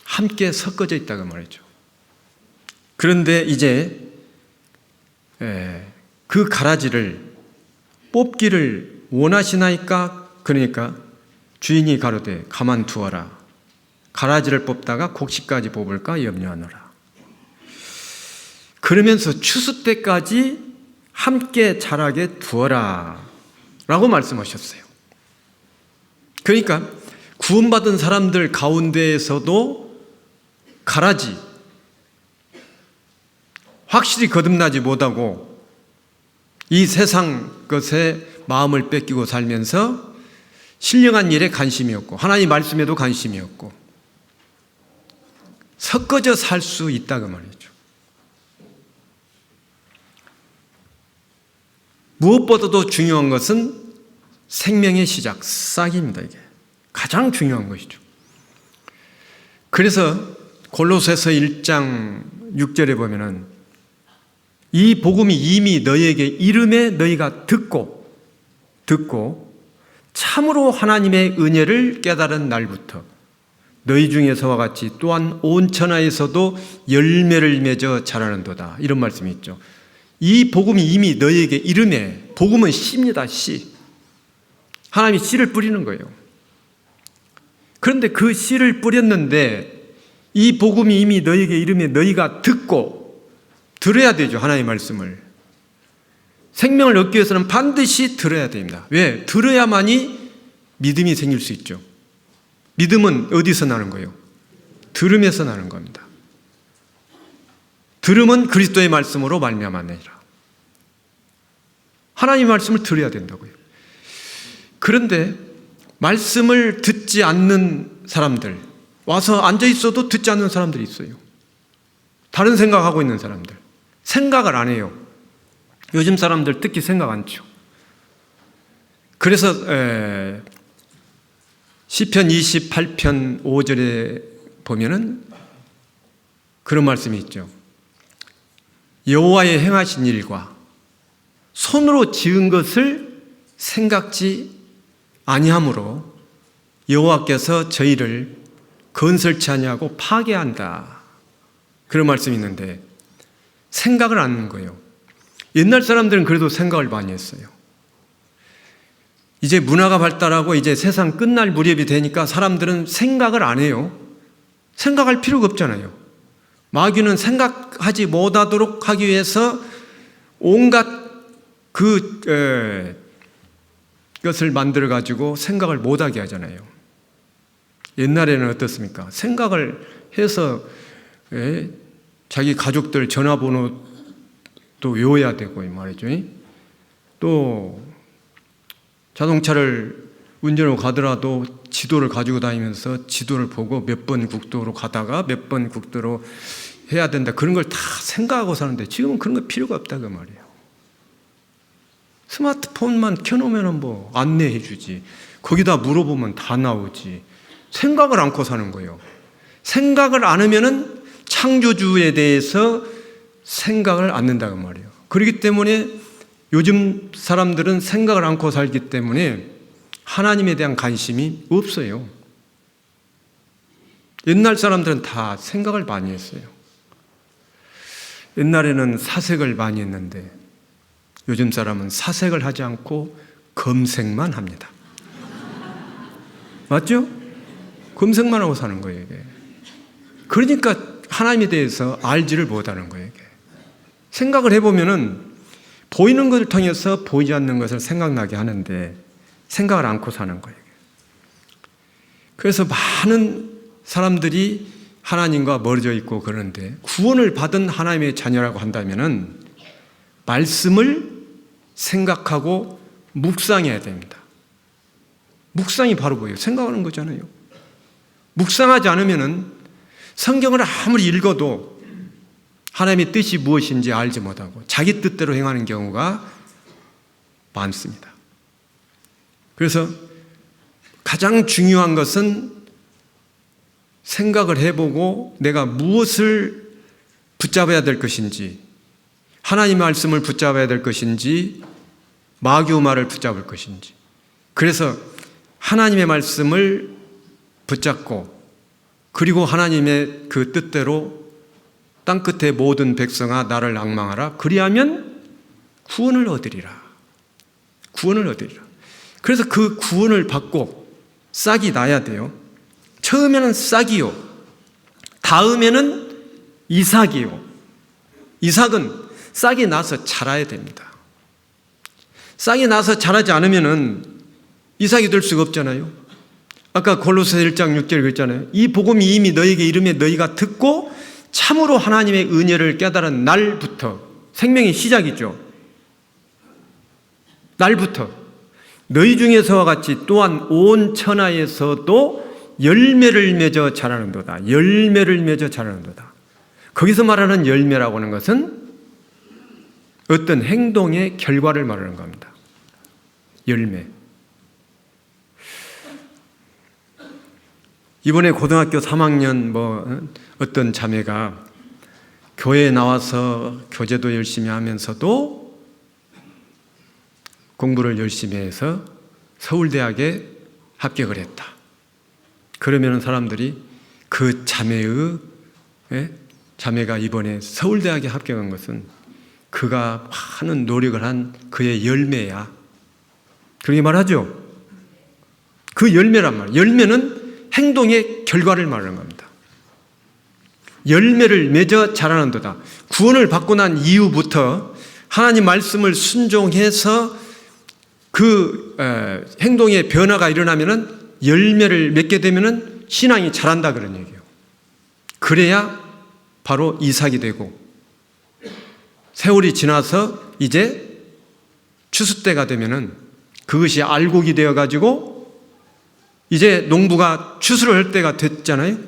A: 함께 섞어져 있다고 말이죠. 그런데 이제 그 가라지를 뽑기를 원하시나이까? 그러니까 주인이 가로되 가만두어라. 가라지를 뽑다가 곡식까지 뽑을까 염려하노라. 그러면서 추수 때까지 함께 자라게 두어라 라고 말씀하셨어요. 그러니까 구원받은 사람들 가운데에서도 가라지, 확실히 거듭나지 못하고 이 세상 것에 마음을 뺏기고 살면서 신령한 일에 관심이 없고 하나님 말씀에도 관심이 없고 섞어져 살 수 있다고 말이죠. 무엇보다도 중요한 것은 생명의 시작, 싹입니다. 이게 가장 중요한 것이죠. 그래서 골로새서 1장 6절에 보면은 이 복음이 이미 너희에게 이름에 너희가 듣고 참으로 하나님의 은혜를 깨달은 날부터 너희 중에서와 같이 또한 온 천하에서도 열매를 맺어 자라는도다. 이런 말씀이 있죠. 이 복음이 이미 너희에게 이름에, 복음은 씨입니다. 씨. 하나님이 씨를 뿌리는 거예요. 그런데 그 씨를 뿌렸는데 이 복음이 이미 너희에게 이름에 너희가 듣고, 들어야 되죠. 하나님의 말씀을. 생명을 얻기 위해서는 반드시 들어야 됩니다. 왜? 들어야만이 믿음이 생길 수 있죠. 믿음은 어디서 나는 거예요? 들음에서 나는 겁니다. 들음은 그리스도의 말씀으로 말미암았느니라. 하나님의 말씀을 들어야 된다고요. 그런데 말씀을 듣지 않는 사람들, 와서 앉아 있어도 듣지 않는 사람들이 있어요. 다른 생각하고 있는 사람들. 생각을 안 해요. 요즘 사람들 특히 생각 안 쳐. 그래서 시편 28편 5절에 보면은 그런 말씀이 있죠. 여호와의 행하신 일과 손으로 지은 것을 생각지 아니하므로 여호와께서 저희를 건설치 아니하고 파괴한다. 그런 말씀이 있는데 생각을 안 하는 거예요. 옛날 사람들은 그래도 생각을 많이 했어요. 이제 문화가 발달하고 이제 세상 끝날 무렵이 되니까 사람들은 생각을 안 해요. 생각할 필요가 없잖아요. 마귀는 생각하지 못하도록 하기 위해서 온갖 것을 만들어가지고 생각을 못하게 하잖아요. 옛날에는 어떻습니까? 생각을 해서 자기 가족들 전화번호도 외워야 되고 말이죠. 또 자동차를 운전하고 가더라도 지도를 가지고 다니면서 지도를 보고 몇 번 국도로 가다가 몇 번 국도로 해야 된다. 그런 걸 다 생각하고 사는데 지금은 그런 거 필요가 없다고 말이에요. 스마트폰만 켜놓으면 뭐 안내해 주지. 거기다 물어보면 다 나오지. 생각을 않고 사는 거예요. 생각을 안 하면은 창조주에 대해서 생각을 않는다고 말이에요. 그렇기 때문에 요즘 사람들은 생각을 않고 살기 때문에 하나님에 대한 관심이 없어요. 옛날 사람들은 다 생각을 많이 했어요. 옛날에는 사색을 많이 했는데 요즘 사람은 사색을 하지 않고 검색만 합니다. 맞죠? 검색만 하고 사는 거예요, 이게. 그러니까 하나님에 대해서 알지를 못하는 거예요, 이게. 생각을 해보면은 보이는 것을 통해서 보이지 않는 것을 생각나게 하는데 생각을 않고 사는 거예요. 그래서 많은 사람들이 하나님과 멀어져 있고 그러는데 구원을 받은 하나님의 자녀라고 한다면은 말씀을 생각하고 묵상해야 됩니다. 묵상이 바로 뭐예요? 생각하는 거잖아요. 묵상하지 않으면은 성경을 아무리 읽어도 하나님의 뜻이 무엇인지 알지 못하고 자기 뜻대로 행하는 경우가 많습니다. 그래서 가장 중요한 것은 생각을 해보고 내가 무엇을 붙잡아야 될 것인지, 하나님의 말씀을 붙잡아야 될 것인지, 마귀의 말을 붙잡을 것인지. 그래서 하나님의 말씀을 붙잡고 그리고 하나님의 그 뜻대로 땅끝의 모든 백성아 나를 앙망하라. 그리하면 구원을 얻으리라. 구원을 얻으리라. 그래서 그 구원을 받고 싹이 나야 돼요. 처음에는 싹이요. 다음에는 이삭이요. 이삭은 싹이 나서 자라야 됩니다. 싹이 나서 자라지 않으면은 이삭이 될 수가 없잖아요. 아까 골로새 1장 6절 그랬잖아요. 이 복음이 이미 너에게 이름에 너희가 듣고 참으로 하나님의 은혜를 깨달은 날부터 생명의 시작이죠. 날부터. 너희 중에서와 같이 또한 온 천하에서도 열매를 맺어 자라는도다. 열매를 맺어 자라는도다. 거기서 말하는 열매라고 하는 것은 어떤 행동의 결과를 말하는 겁니다. 열매. 이번에 고등학교 3학년 어떤 자매가 교회에 나와서 교제도 열심히 하면서도 공부를 열심히 해서 서울대학에 합격을 했다. 그러면 사람들이 그 자매가 이번에 서울대학에 합격한 것은 그가 많은 노력을 한 그의 열매야. 그렇게 말하죠. 그 열매란 말이에요. 열매는 행동의 결과를 말하는 겁니다. 열매를 맺어 자라는도다. 구원을 받고 난 이후부터 하나님 말씀을 순종해서 그 행동의 변화가 일어나면은 열매를 맺게 되면은 신앙이 자란다 그런 얘기예요. 그래야 바로 이삭이 되고 세월이 지나서 이제 추수 때가 되면은 그것이 알곡이 되어 가지고 이제 농부가 추수를 할 때가 됐잖아요.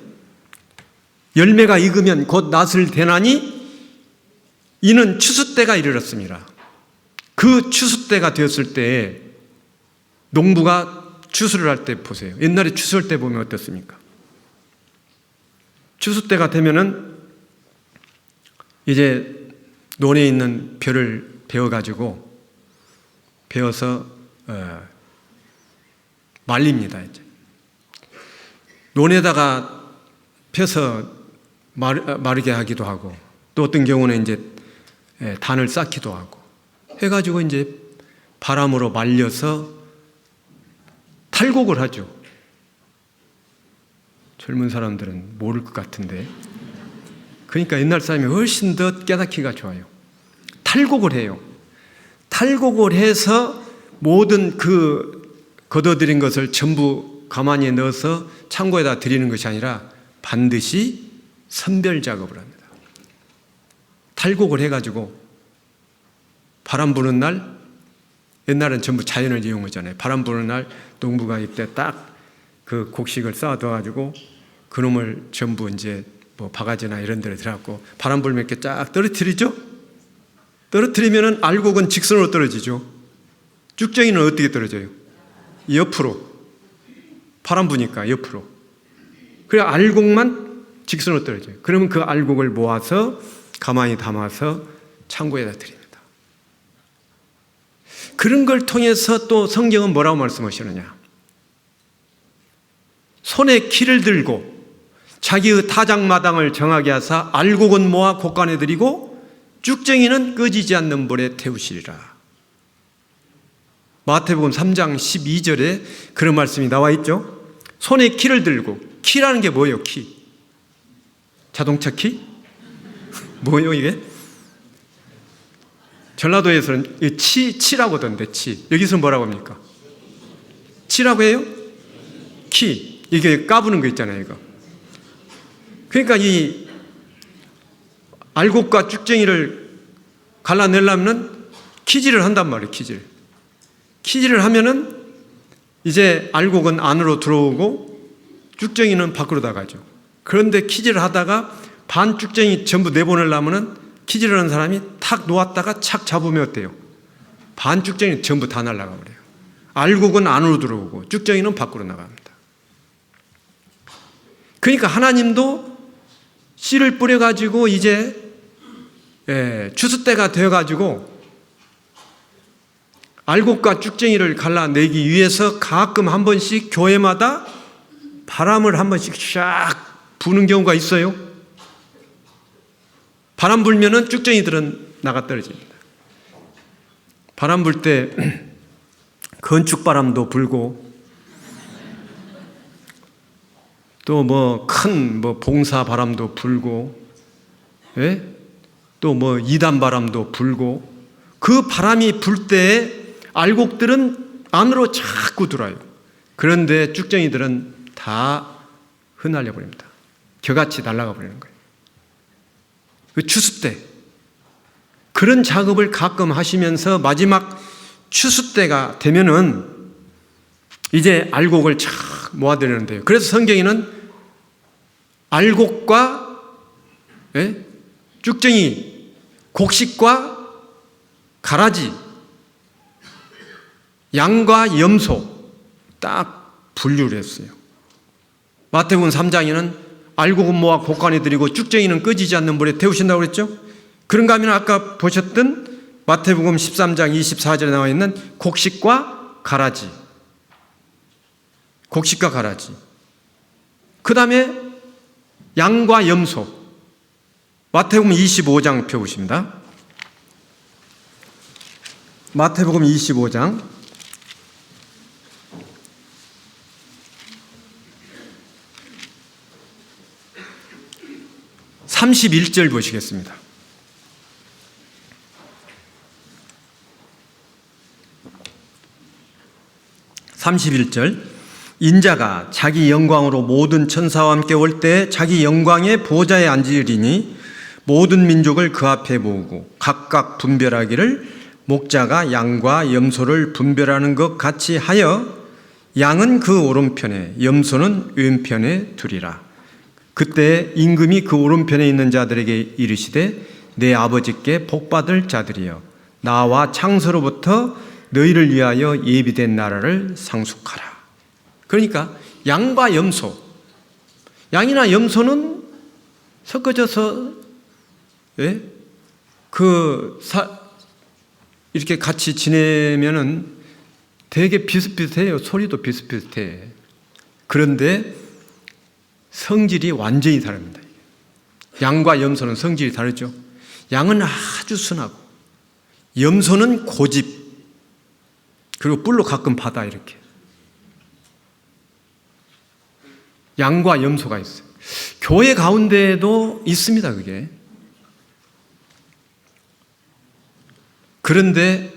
A: 열매가 익으면 곧 낫을 대나니 이는 추수 때가 이르렀습니다. 그 추수 때가 되었을 때 농부가 추수를 할 때 보세요. 옛날에 추수할 때 보면 어떻습니까? 추수 때가 되면은 이제 논에 있는 벼를 베어가지고 베어서 말립니다. 이제 논에다가 펴서 마르게 하기도 하고 또 어떤 경우는 이제 단을 쌓기도 하고 해가지고 이제 바람으로 말려서 탈곡을 하죠. 젊은 사람들은 모를 것 같은데. 그러니까 옛날 사람이 훨씬 더 깨닫기가 좋아요. 탈곡을 해요. 탈곡을 해서 모든 그 걷어들인 것을 전부 가만히 넣어서 창고에다 드리는 것이 아니라 반드시 선별 작업을 합니다. 탈곡을 해가지고 바람 부는 날, 옛날엔 전부 자연을 이용하잖아요. 바람 부는 날 농부가 이때 딱 그 곡식을 쌓아둬가지고 그놈을 전부 이제 바가지나 이런 데를 들어갖고 바람 불면 이렇게 쫙 떨어뜨리죠? 떨어뜨리면은 알곡은 직선으로 떨어지죠. 쭉정이는 어떻게 떨어져요? 옆으로. 바람 부니까 옆으로. 그래 알곡만 직선으로 떨어져요. 그러면 그 알곡을 모아서 가만히 담아서 창고에다 드립니다. 그런 걸 통해서 또 성경은 뭐라고 말씀하시느냐? 손에 키를 들고 자기의 타작마당을 정하게 하사 알곡은 모아 곳간에 들이고 쭉정이는 꺼지지 않는 불에 태우시리라. 마태복음 3장 12절에 그런 말씀이 나와 있죠. 손에 키를 들고, 키라는 게 뭐예요? 키. 자동차 키? 뭐예요 이게? 전라도에서는 치라고 하던데 치. 여기서는 뭐라고 합니까? 치라고 해요? 키. 이게 까부는 거 있잖아요 이거. 그러니까 이 알곡과 쭉정이를 갈라내려면 키질을 한단 말이에요. 키질을 하면은 이제 알곡은 안으로 들어오고 쭉정이는 밖으로 나가죠. 그런데 키질을 하다가 반 쭉정이 전부 내보내려면은 키질을 하는 사람이 탁 놓았다가 착 잡으면 어때요? 반 쭉정이 전부 다 날아가 버려요. 알곡은 안으로 들어오고 쭉정이는 밖으로 나갑니다. 그러니까 하나님도 씨를 뿌려가지고 이제 추수 때가 되어가지고 알곡과 쭉정이를 갈라내기 위해서 가끔 한 번씩 교회마다 바람을 한 번씩 샥 부는 경우가 있어요. 바람 불면은 쭉정이들은 나가 떨어집니다. 바람 불 때 건축 바람도 불고 또 큰 봉사 바람도 불고, 또 이단 바람도 불고, 그 바람이 불 때 알곡들은 안으로 자꾸 들어와요. 그런데 쭉정이들은 다 흩날려 버립니다. 겨같이 날아가 버리는 거예요. 그 추수 때 그런 작업을 가끔 하시면서 마지막 추수 때가 되면은 이제 알곡을 쫙 모아드리는데요. 그래서 성경에는 알곡과 쭉정이, 곡식과 가라지, 양과 염소 딱 분류를 했어요. 마태복음 3장에는 알곡은 모아 곡간에 들이고 쭉정이는 꺼지지 않는 물에 태우신다고 그랬죠. 그런가 하면 아까 보셨던 마태복음 13장 24절에 나와 있는 곡식과 가라지, 곡식과 가라지, 그 다음에 양과 염소, 마태복음 25장 펴보십니다. 마태복음 25장 31절 보시겠습니다. 인자가 자기 영광으로 모든 천사와 함께 올 때 자기 영광의 보좌에 앉으리니 모든 민족을 그 앞에 모으고 각각 분별하기를 목자가 양과 염소를 분별하는 것 같이 하여 양은 그 오른편에 염소는 왼편에 두리라. 그때 임금이 그 오른편에 있는 자들에게 이르시되 내 아버지께 복받을 자들이여 나와 창세로부터 너희를 위하여 예비된 나라를 상속하라. 그러니까 양과 염소, 양이나 염소는 섞어져서 이렇게 같이 지내면은 되게 비슷비슷해요. 소리도 비슷비슷해. 그런데 성질이 완전히 다릅니다. 양과 염소는 성질이 다르죠. 양은 아주 순하고 염소는 고집, 그리고 뿔로 가끔 받아 이렇게. 양과 염소가 있어요. 교회 가운데에도 있습니다, 그게. 그런데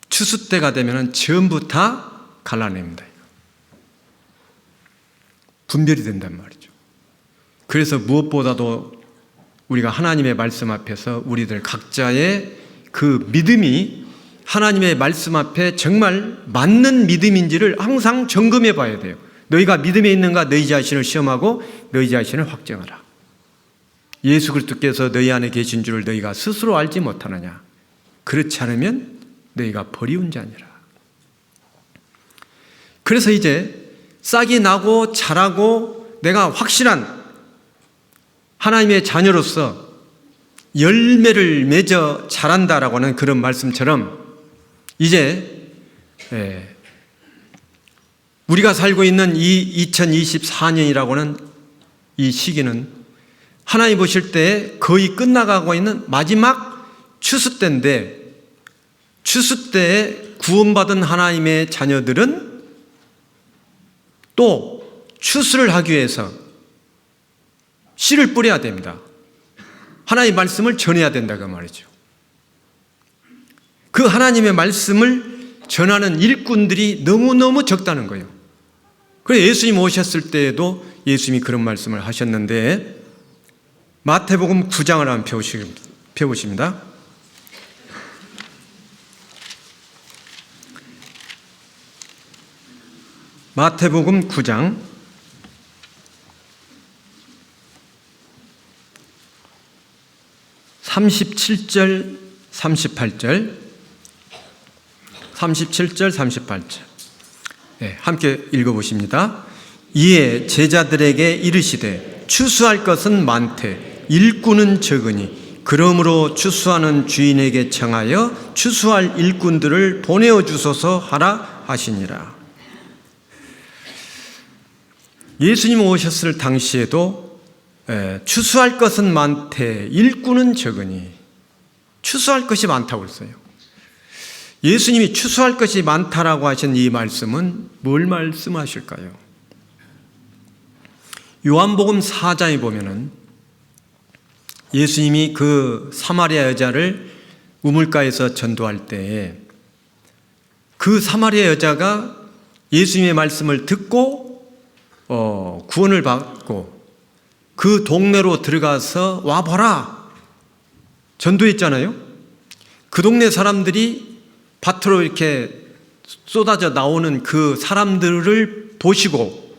A: 추수 때가 되면 전부 다 갈라냅니다. 분별이 된단 말이죠. 그래서 무엇보다도 우리가 하나님의 말씀 앞에서 우리들 각자의 그 믿음이 하나님의 말씀 앞에 정말 맞는 믿음인지를 항상 점검해 봐야 돼요. 너희가 믿음에 있는가 너희 자신을 시험하고 너희 자신을 확정하라. 예수 그리스도께서 너희 안에 계신 줄을 너희가 스스로 알지 못하느냐. 그렇지 않으면 너희가 버리운 자니라. 그래서 이제 싹이 나고 자라고 내가 확실한 하나님의 자녀로서 열매를 맺어 자란다라고 하는 그런 말씀처럼 이제 우리가 살고 있는 이 2024년이라고 하는 이 시기는 하나님 보실 때 거의 끝나가고 있는 마지막 추수 때인데, 추수 때에 구원받은 하나님의 자녀들은 또 추수를 하기 위해서 씨를 뿌려야 됩니다. 하나님의 말씀을 전해야 된다고 말이죠. 그 하나님의 말씀을 전하는 일꾼들이 너무너무 적다는 거예요. 그래서 예수님 오셨을 때에도 예수님이 그런 말씀을 하셨는데, 마태복음 9장을 한번 펴보십니다. 마태복음 9장 37절 38절 38절 함께 읽어보십니다. 이에 제자들에게 이르시되 추수할 것은 많되 일꾼은 적으니 그러므로 추수하는 주인에게 청하여 추수할 일꾼들을 보내어 주소서 하라 하시니라. 예수님 오셨을 당시에도 추수할 것은 많되 일꾼은 적으니, 추수할 것이 많다고 했어요. 예수님이 추수할 것이 많다라고 하신 이 말씀은 뭘 말씀하실까요? 요한복음 4장에 보면은 예수님이 그 사마리아 여자를 우물가에서 전도할 때에 그 사마리아 여자가 예수님의 말씀을 듣고 구원을 받고 그 동네로 들어가서 와봐라 전도했잖아요. 그 동네 사람들이 밭으로 이렇게 쏟아져 나오는 그 사람들을 보시고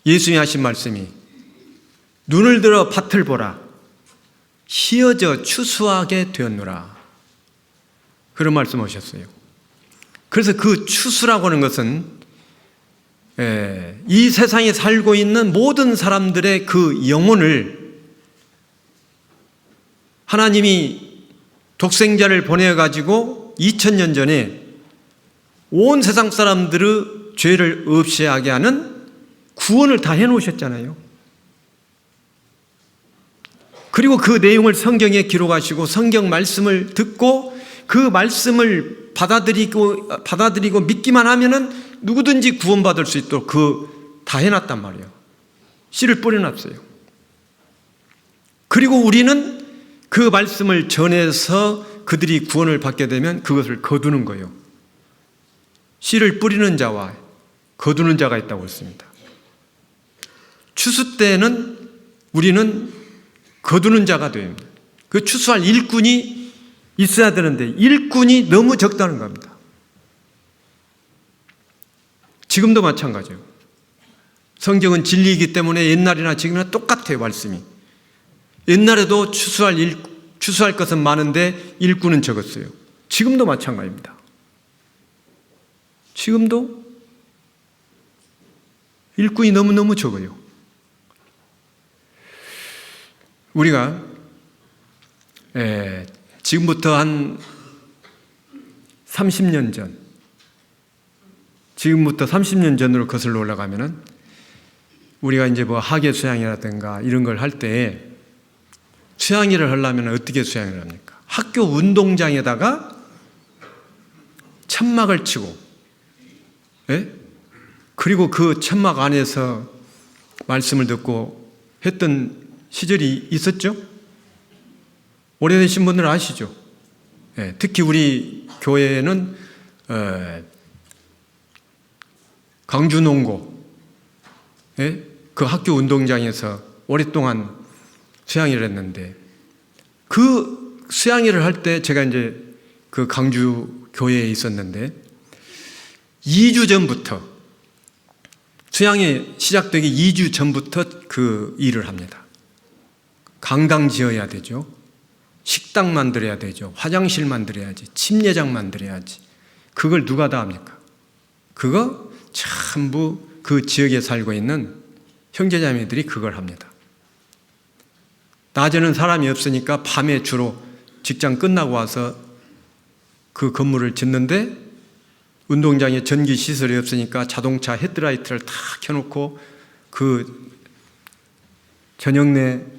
A: 예수님이 하신 말씀이 눈을 들어 밭을 보라 희어져 추수하게 되었노라 그런 말씀하셨어요. 그래서 그 추수라고 하는 것은 이 세상에 살고 있는 모든 사람들의 그 영혼을 하나님이 독생자를 보내가지고 2000년 전에 온 세상 사람들의 죄를 없이 하게 하는 구원을 다 해놓으셨잖아요. 그리고 그 내용을 성경에 기록하시고 성경 말씀을 듣고 그 말씀을 받아들이고 믿기만 하면은 누구든지 구원받을 수 있도록 다 해놨단 말이에요. 씨를 뿌려놨어요. 그리고 우리는 그 말씀을 전해서 그들이 구원을 받게 되면 그것을 거두는 거예요. 씨를 뿌리는 자와 거두는 자가 있다고 했습니다. 추수 때는 우리는 거두는 자가 됩니다. 그 추수할 일꾼이 있어야 되는데 일꾼이 너무 적다는 겁니다. 지금도 마찬가지예요. 성경은 진리이기 때문에 옛날이나 지금이나 똑같아요. 말씀이. 옛날에도 추수할 것은 많은데 일꾼은 적었어요. 지금도 마찬가지입니다. 지금도 일꾼이 너무너무 적어요. 우리가 지금부터 한 30년 전, 지금부터 30년 전으로 거슬러 올라가면은 우리가 이제 뭐 하계 수양이라든가 이런 걸 할 때 수양회를 하려면 어떻게 수양회를 합니까? 학교 운동장에다가 천막을 치고, 그리고 그 천막 안에서 말씀을 듣고 했던 시절이 있었죠? 오래되신 분들은 아시죠? 특히 우리 교회는 강주농고 그 학교 운동장에서 오랫동안 수양회를 했는데 그 수양회를 할 때 제가 이제 그 강주 교회에 있었는데 2주 전부터 수양회 시작되기 2주 전부터 그 일을 합니다. 강당 지어야 되죠. 식당 만들어야 되죠. 화장실 만들어야지. 침례장 만들어야지. 그걸 누가 다 합니까? 그거 전부 그 지역에 살고 있는 형제자매들이 그걸 합니다. 낮에는 사람이 없으니까 밤에 주로 직장 끝나고 와서 그 건물을 짓는데 운동장에 전기 시설이 없으니까 자동차 헤드라이트를 다 켜놓고 그 저녁 내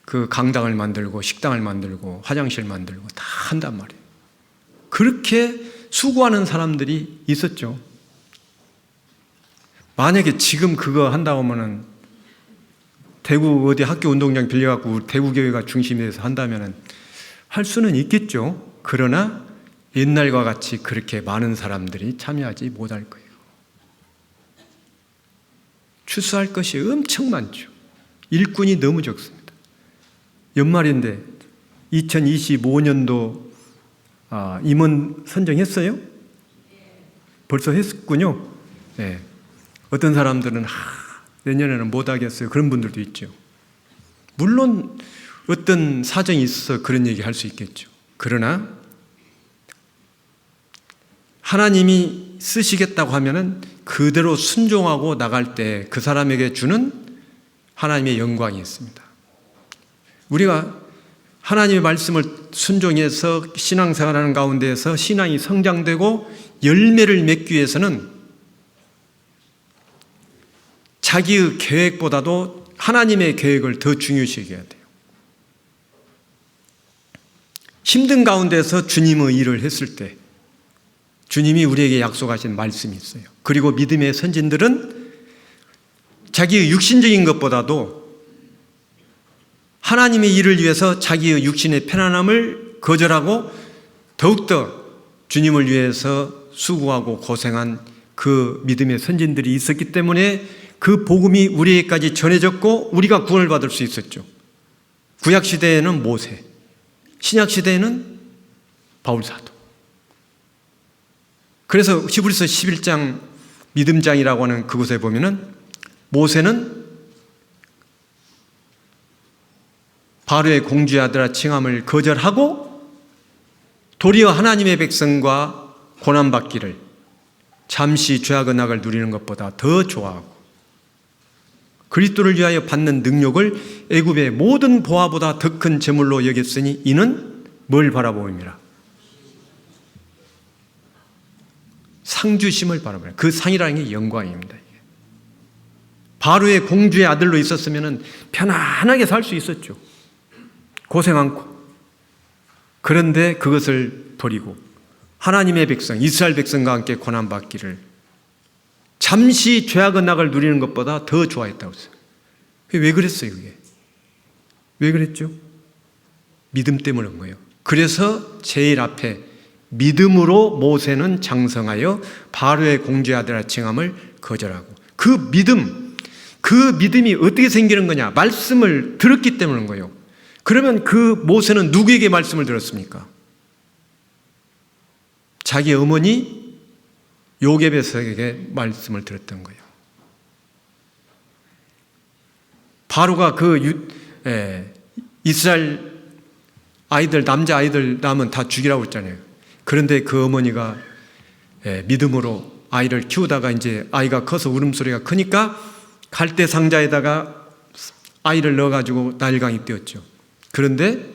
A: 그 강당을 만들고 식당을 만들고 화장실 만들고 다 한단 말이에요. 그렇게 수고하는 사람들이 있었죠. 만약에 지금 그거 한다고 하면은 대구 어디 학교 운동장 빌려갖고 대구교회가 중심이 돼서 한다면은 할 수는 있겠죠. 그러나 옛날과 같이 그렇게 많은 사람들이 참여하지 못할 거예요. 추수할 것이 엄청 많죠. 일꾼이 너무 적습니다. 연말인데 2025년도 임원 선정했어요? 벌써 했군요. 네. 어떤 사람들은 내년에는 못하겠어요. 그런 분들도 있죠. 물론 어떤 사정이 있어서 그런 얘기 할 수 있겠죠. 그러나 하나님이 쓰시겠다고 하면은 그대로 순종하고 나갈 때 그 사람에게 주는 하나님의 영광이 있습니다. 우리가 하나님의 말씀을 순종해서 신앙생활하는 가운데에서 신앙이 성장되고 열매를 맺기 위해서는 자기의 계획보다도 하나님의 계획을 더 중요시 여겨야 돼요. 힘든 가운데서 주님의 일을 했을 때 주님이 우리에게 약속하신 말씀이 있어요. 그리고 믿음의 선진들은 자기의 육신적인 것보다도 하나님의 일을 위해서 자기의 육신의 편안함을 거절하고 더욱더 주님을 위해서 수고하고 고생한 그 믿음의 선진들이 있었기 때문에 그 복음이 우리에게까지 전해졌고 우리가 구원을 받을 수 있었죠. 구약시대에는 모세, 신약시대에는 바울사도. 그래서 히브리서 11장 믿음장이라고 하는 그곳에 보면은 모세는 바로의 공주의 아들아 칭함을 거절하고 도리어 하나님의 백성과 고난받기를 잠시 죄악의 낙을 누리는 것보다 더 좋아하고 그리스도를 위하여 받는 능력을 애굽의 모든 보화보다 더 큰 재물로 여겼으니 이는 뭘 바라보입니다. 상주심을 바라보는 그 상이라는 게 영광입니다. 바로의 공주의 아들로 있었으면 편안하게 살 수 있었죠. 고생 않고. 그런데 그것을 버리고 하나님의 백성, 이스라엘 백성과 함께 고난받기를 잠시 죄악의 낙을 누리는 것보다 더 좋아했다고 했어요. 왜 그랬어요, 그게? 왜 그랬죠? 믿음 때문에 그런 거예요. 그래서 제일 앞에 믿음으로 모세는 장성하여 바로의 공주의 아들아 칭함을 거절하고 그 믿음이 어떻게 생기는 거냐? 말씀을 들었기 때문인 거예요. 그러면 그 모세는 누구에게 말씀을 들었습니까? 자기 어머니 요게벳에게 말씀을 들었던 거예요. 바로가 이스라엘 아이들, 남자 아이들 낳으면 다 죽이라고 했잖아요. 그런데 그 어머니가 믿음으로 아이를 키우다가 이제 아이가 커서 울음소리가 크니까 갈대 상자에다가 아이를 넣어가지고 나일강에 띄웠죠. 그런데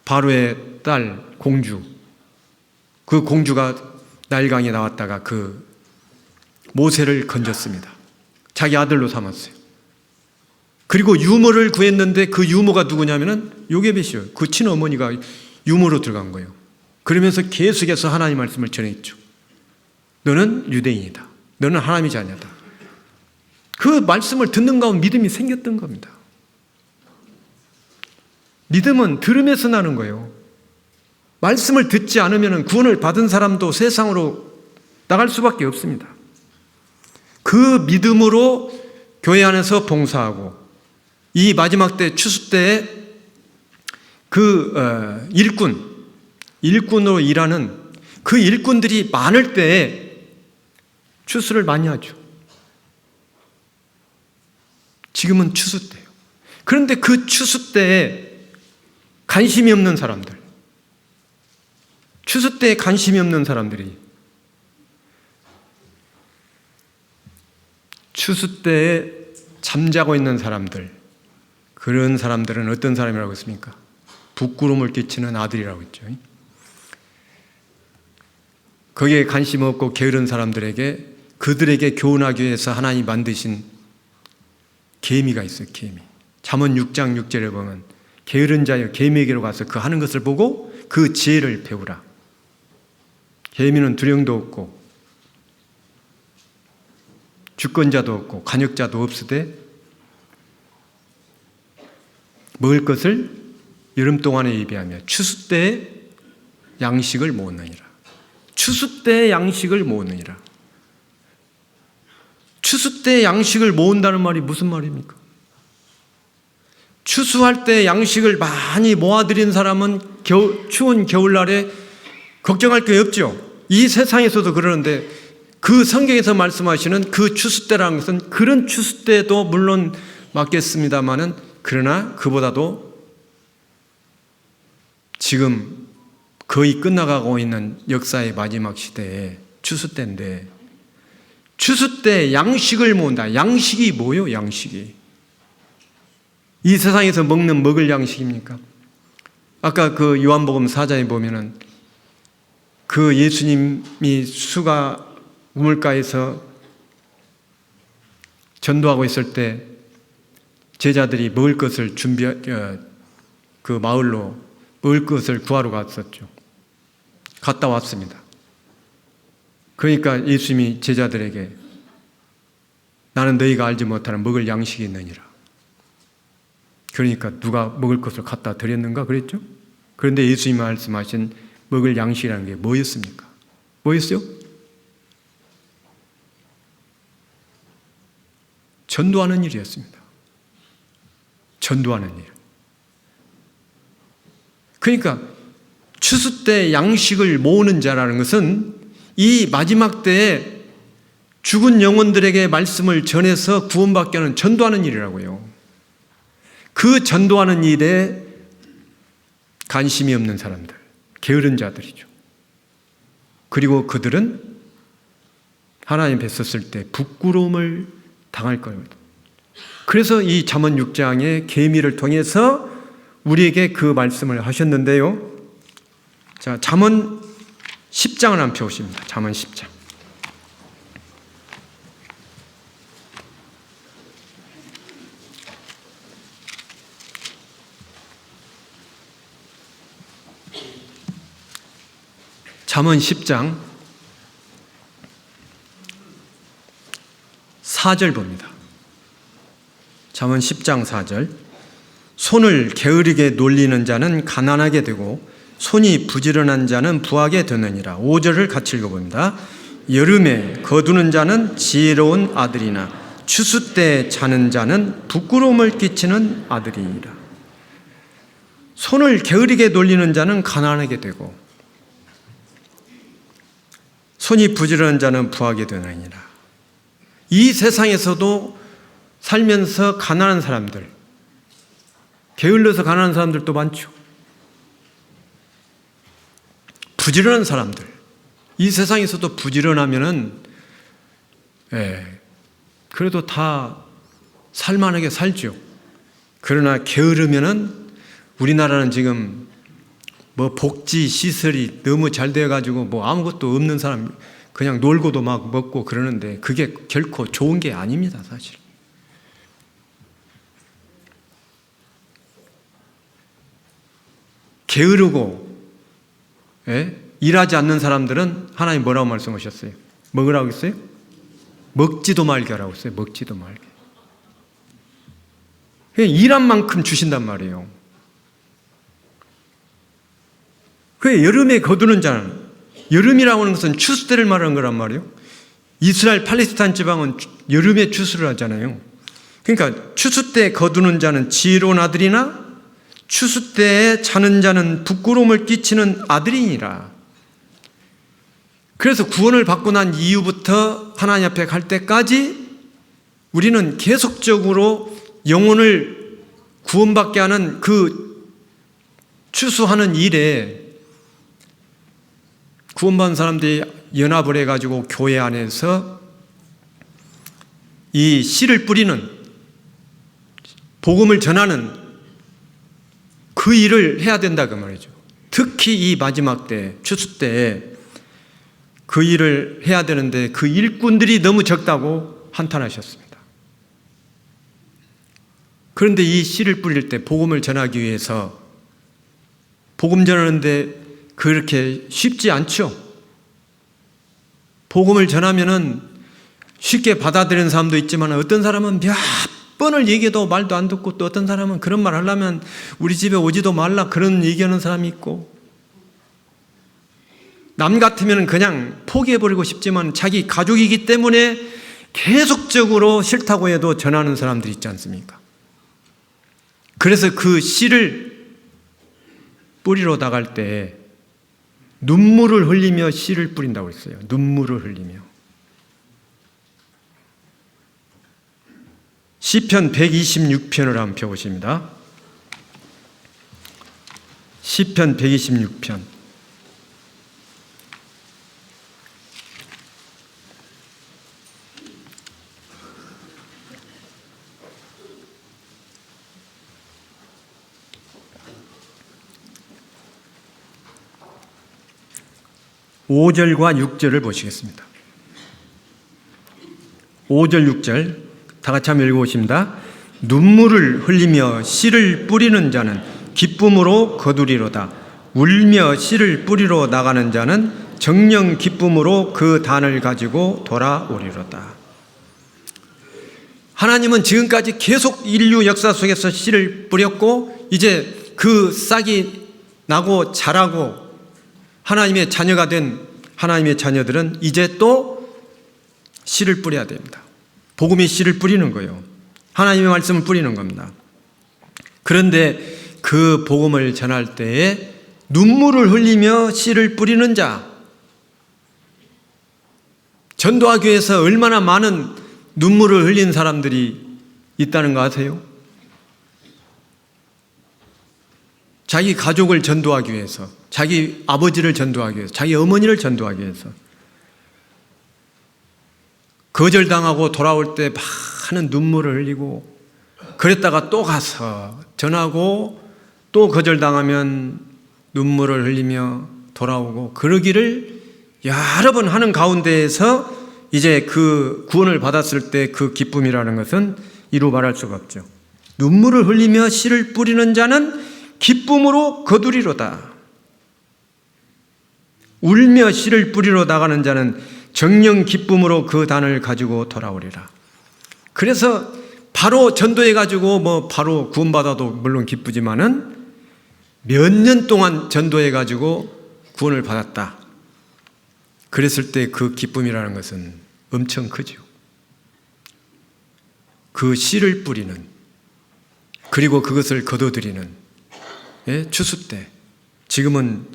A: 바로의 딸 공주, 그 공주가 나일강에 나왔다가 그 모세를 건졌습니다. 자기 아들로 삼았어요. 그리고 유모를 구했는데 그 유모가 누구냐면은 요게벳이요. 그 친어머니가 유모로 들어간 거예요. 그러면서 계속해서 하나님 말씀을 전했죠. 너는 유대인이다. 너는 하나님의 자녀다. 그 말씀을 듣는 가운데 믿음이 생겼던 겁니다. 믿음은 들음에서 나는 거예요. 말씀을 듣지 않으면 구원을 받은 사람도 세상으로 나갈 수밖에 없습니다. 그 믿음으로 교회 안에서 봉사하고 이 마지막 때 추수 때에 그 일꾼으로 일하는 그 일꾼들이 많을 때에 추수를 많이 하죠. 지금은 추수 때예요. 그런데 그 추수 때에 관심이 없는 사람들, 추수 때에 관심이 없는 사람들이 추수 때에 잠자고 있는 사람들, 그런 사람들은 어떤 사람이라고 했습니까? 부끄러움을 끼치는 아들이라고 했죠. 거기에 관심 없고 게으른 사람들에게 그들에게 교훈하기 위해서 하나님이 만드신 계미가 있어요. 계미. 잠언 6장 6절에 보면 게으른 자여 계미에게로 가서 그 하는 것을 보고 그 지혜를 배우라. 계미는 두령도 없고 주권자도 없고 관역자도 없으되 먹을 것을 여름 동안에 예비하며 추수 때에 양식을 모으느니라. 추수 때에 양식을 모으느니라. 추수 때 양식을 모은다는 말이 무슨 말입니까? 추수할 때 양식을 많이 모아들인 사람은 추운 겨울날에 걱정할 게 없죠. 이 세상에서도 그러는데 그 성경에서 말씀하시는 그 추수 때라는 것은 그런 추수 때도 물론 맞겠습니다만은 그러나 그보다도 지금 거의 끝나가고 있는 역사의 마지막 시대에 추수 때인데 추수 때 양식을 모은다. 양식이 뭐예요? 양식이. 이 세상에서 먹을 양식입니까? 아까 그 요한복음 4장에 보면은 그 예수님이 수가 우물가에서 전도하고 있을 때 제자들이 먹을 것을 그 마을로 먹을 것을 구하러 갔었죠. 갔다 왔습니다. 그러니까 예수님이 제자들에게 나는 너희가 알지 못하는 먹을 양식이 있느니라. 그러니까 누가 먹을 것을 갖다 드렸는가 그랬죠? 그런데 예수님이 말씀하신 먹을 양식이라는 게 뭐였습니까? 뭐였어요? 전도하는 일이었습니다. 전도하는 일. 그러니까 추수 때 양식을 모으는 자라는 것은 이 마지막 때에 죽은 영혼들에게 말씀을 전해서 구원받게 하는 전도하는 일이라고요. 그 전도하는 일에 관심이 없는 사람들, 게으른 자들이죠. 그리고 그들은 하나님 뵀었을 때 부끄러움을 당할 겁니다. 그래서 이 잠언 6장의 계미를 통해서 우리에게 그 말씀을 하셨는데요. 자, 잠언 10장을 한번 펴보십니다. 잠언 10장. 잠언 10장 4절 봅니다. 잠언 10장 4절. 손을 게으르게 놀리는 자는 가난하게 되고 손이 부지런한 자는 부하게 되느니라. 5절을 같이 읽어봅니다. 여름에 거두는 자는 지혜로운 아들이나 추수 때 자는 자는 부끄러움을 끼치는 아들이니라. 손을 게으르게 놀리는 자는 가난하게 되고 손이 부지런한 자는 부하게 되느니라. 이 세상에서도 살면서 가난한 사람들, 게을러서 가난한 사람들도 많죠. 부지런한 사람들, 이 세상에서도 부지런하면은 그래도 다 살만하게 살죠. 그러나 게으르면은 우리나라는 지금 뭐 복지 시설이 너무 잘 돼가지고 뭐 아무것도 없는 사람 그냥 놀고도 막 먹고 그러는데 그게 결코 좋은 게 아닙니다, 사실. 게으르고 일하지 않는 사람들은 하나님 뭐라고 말씀하셨어요? 먹으라고 했어요? 먹지도 말게 하라고 했어요. 먹지도 말게. 그냥 일한 만큼 주신단 말이에요. 그 여름에 거두는 자는, 여름이라고 하는 것은 추수 때를 말하는 거란 말이에요. 이스라엘 팔레스타인 지방은 여름에 추수를 하잖아요. 그러니까 추수 때 거두는 자는 지혜로운 아들이나 추수 때에 자는 자는 부끄러움을 끼치는 아들이니라. 그래서 구원을 받고 난 이후부터 하나님 앞에 갈 때까지 우리는 계속적으로 영혼을 구원받게 하는 그 추수하는 일에 구원받은 사람들이 연합을 해가지고 교회 안에서 이 씨를 뿌리는, 복음을 전하는 그 일을 해야 된다 그 말이죠. 특히 이 마지막 때, 추수 때에 그 일을 해야 되는데 그 일꾼들이 너무 적다고 한탄하셨습니다. 그런데 이 씨를 뿌릴 때 복음을 전하기 위해서 복음 전하는데 그렇게 쉽지 않죠. 복음을 전하면은 쉽게 받아들이는 사람도 있지만 어떤 사람은 몇 번을 얘기해도 말도 안 듣고 또 어떤 사람은 그런 말 하려면 우리 집에 오지도 말라 그런 얘기하는 사람이 있고 남 같으면 그냥 포기해버리고 싶지만 자기 가족이기 때문에 계속적으로 싫다고 해도 전하는 사람들이 있지 않습니까? 그래서 그 씨를 뿌리러 나갈 때 눈물을 흘리며 씨를 뿌린다고 했어요. 눈물을 흘리며. 시편 126편을 한번 펴보십니다. 시편 126편. (5절과 6절을) 보시겠습니다. 5절 6절 다 같이 한번 읽어보십니다. 눈물을 흘리며 씨를 뿌리는 자는 기쁨으로 거두리로다. 울며 씨를 뿌리러 나가는 자는 정령 기쁨으로 그 단을 가지고 돌아오리로다. 하나님은 지금까지 계속 인류 역사 속에서 씨를 뿌렸고 이제 그 싹이 나고 자라고 하나님의 자녀가 된 하나님의 자녀들은 이제 또 씨를 뿌려야 됩니다. 복음의 씨를 뿌리는 거예요. 하나님의 말씀을 뿌리는 겁니다. 그런데 그 복음을 전할 때에 눈물을 흘리며 씨를 뿌리는 자, 전도하기 위해서 얼마나 많은 눈물을 흘린 사람들이 있다는 거 아세요? 자기 가족을 전도하기 위해서, 자기 아버지를 전도하기 위해서, 자기 어머니를 전도하기 위해서 거절당하고 돌아올 때 많은 눈물을 흘리고, 그랬다가 또 가서 전하고 또 거절당하면 눈물을 흘리며 돌아오고, 그러기를 여러 번 하는 가운데에서 이제 그 구원을 받았을 때 그 기쁨이라는 것은 이루 말할 수가 없죠. 눈물을 흘리며 씨를 뿌리는 자는 기쁨으로 거두리로다. 울며 씨를 뿌리러 나가는 자는 정령 기쁨으로 그 단을 가지고 돌아오리라. 그래서 바로 전도해가지고 바로 구원받아도 물론 기쁘지만은 몇 년 동안 전도해가지고 구원을 받았다. 그랬을 때 그 기쁨이라는 것은 엄청 크죠. 그 씨를 뿌리는, 그리고 그것을 거둬들이는 추수 때, 지금은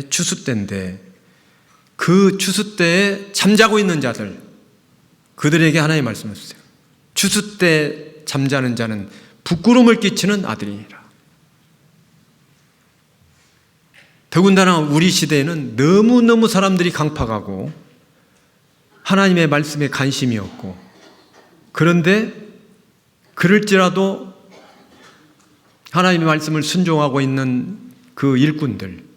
A: 추수 때인데 그 추수 때에 잠자고 있는 자들, 그들에게 하나님 말씀하셨어요. 추수 때 잠자는 자는 부끄러움을 끼치는 아들이니라. 더군다나 우리 시대에는 너무너무 사람들이 강팍하고 하나님의 말씀에 관심이 없고, 그런데 그럴지라도 하나님의 말씀을 순종하고 있는 그 일꾼들은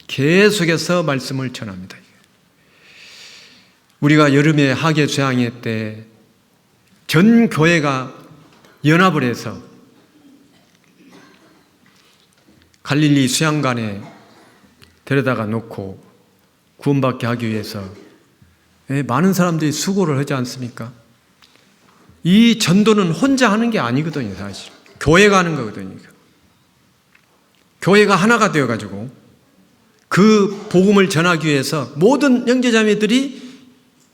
A: 계속해서 말씀을 전합니다. 우리가 여름에 하계 수양회 때 전 교회가 연합을 해서 갈릴리 수양관에 데려다가 놓고 구원받게 하기 위해서 많은 사람들이 수고를 하지 않습니까? 이 전도는 혼자 하는 게 아니거든요. 사실 교회가 하는 거거든요. 교회가 하나가 되어가지고 그 복음을 전하기 위해서 모든 형제자매들이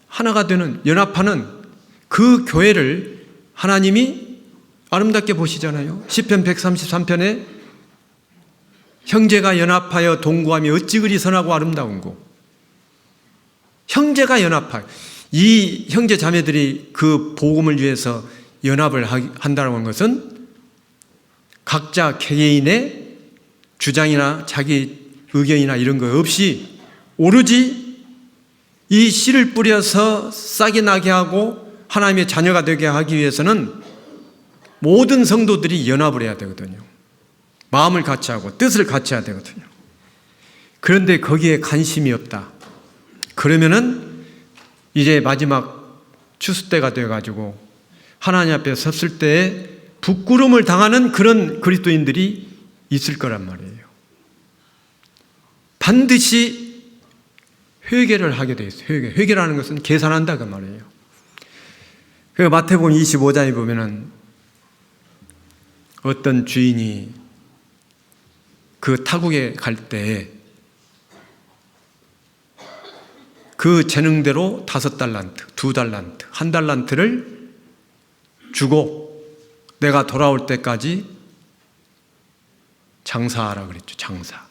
A: 하나가 되는, 연합하는 그 교회를 하나님이 아름답게 보시잖아요. 시편 133편에 형제가 연합하여 동거하며 어찌 그리 선하고 아름다운고. 형제가 연합하여, 이 형제 자매들이 그 복음을 위해서 연합을 한다는 것은 각자 개개인의 주장이나 자기 의견이나 이런 거 없이 오로지 이 씨를 뿌려서 싹이 나게 하고 하나님의 자녀가 되게 하기 위해서는 모든 성도들이 연합을 해야 되거든요. 마음을 같이 하고 뜻을 같이 해야 되거든요. 그런데 거기에 관심이 없다. 그러면은 이제 마지막 추수 때가 되어가지고 하나님 앞에 섰을 때에 부끄러움을 당하는 그런 그리스도인들이 있을 거란 말이에요. 반드시 회개를 하게 돼 있어요. 회개라는 것은 계산한다 그 말이에요. 그 마태복음 25장에 보면은 어떤 주인이 그 타국에 갈 때 그 재능대로 5달란트, 2달란트, 1달란트를 주고 내가 돌아올 때까지 장사하라 그랬죠. 장사.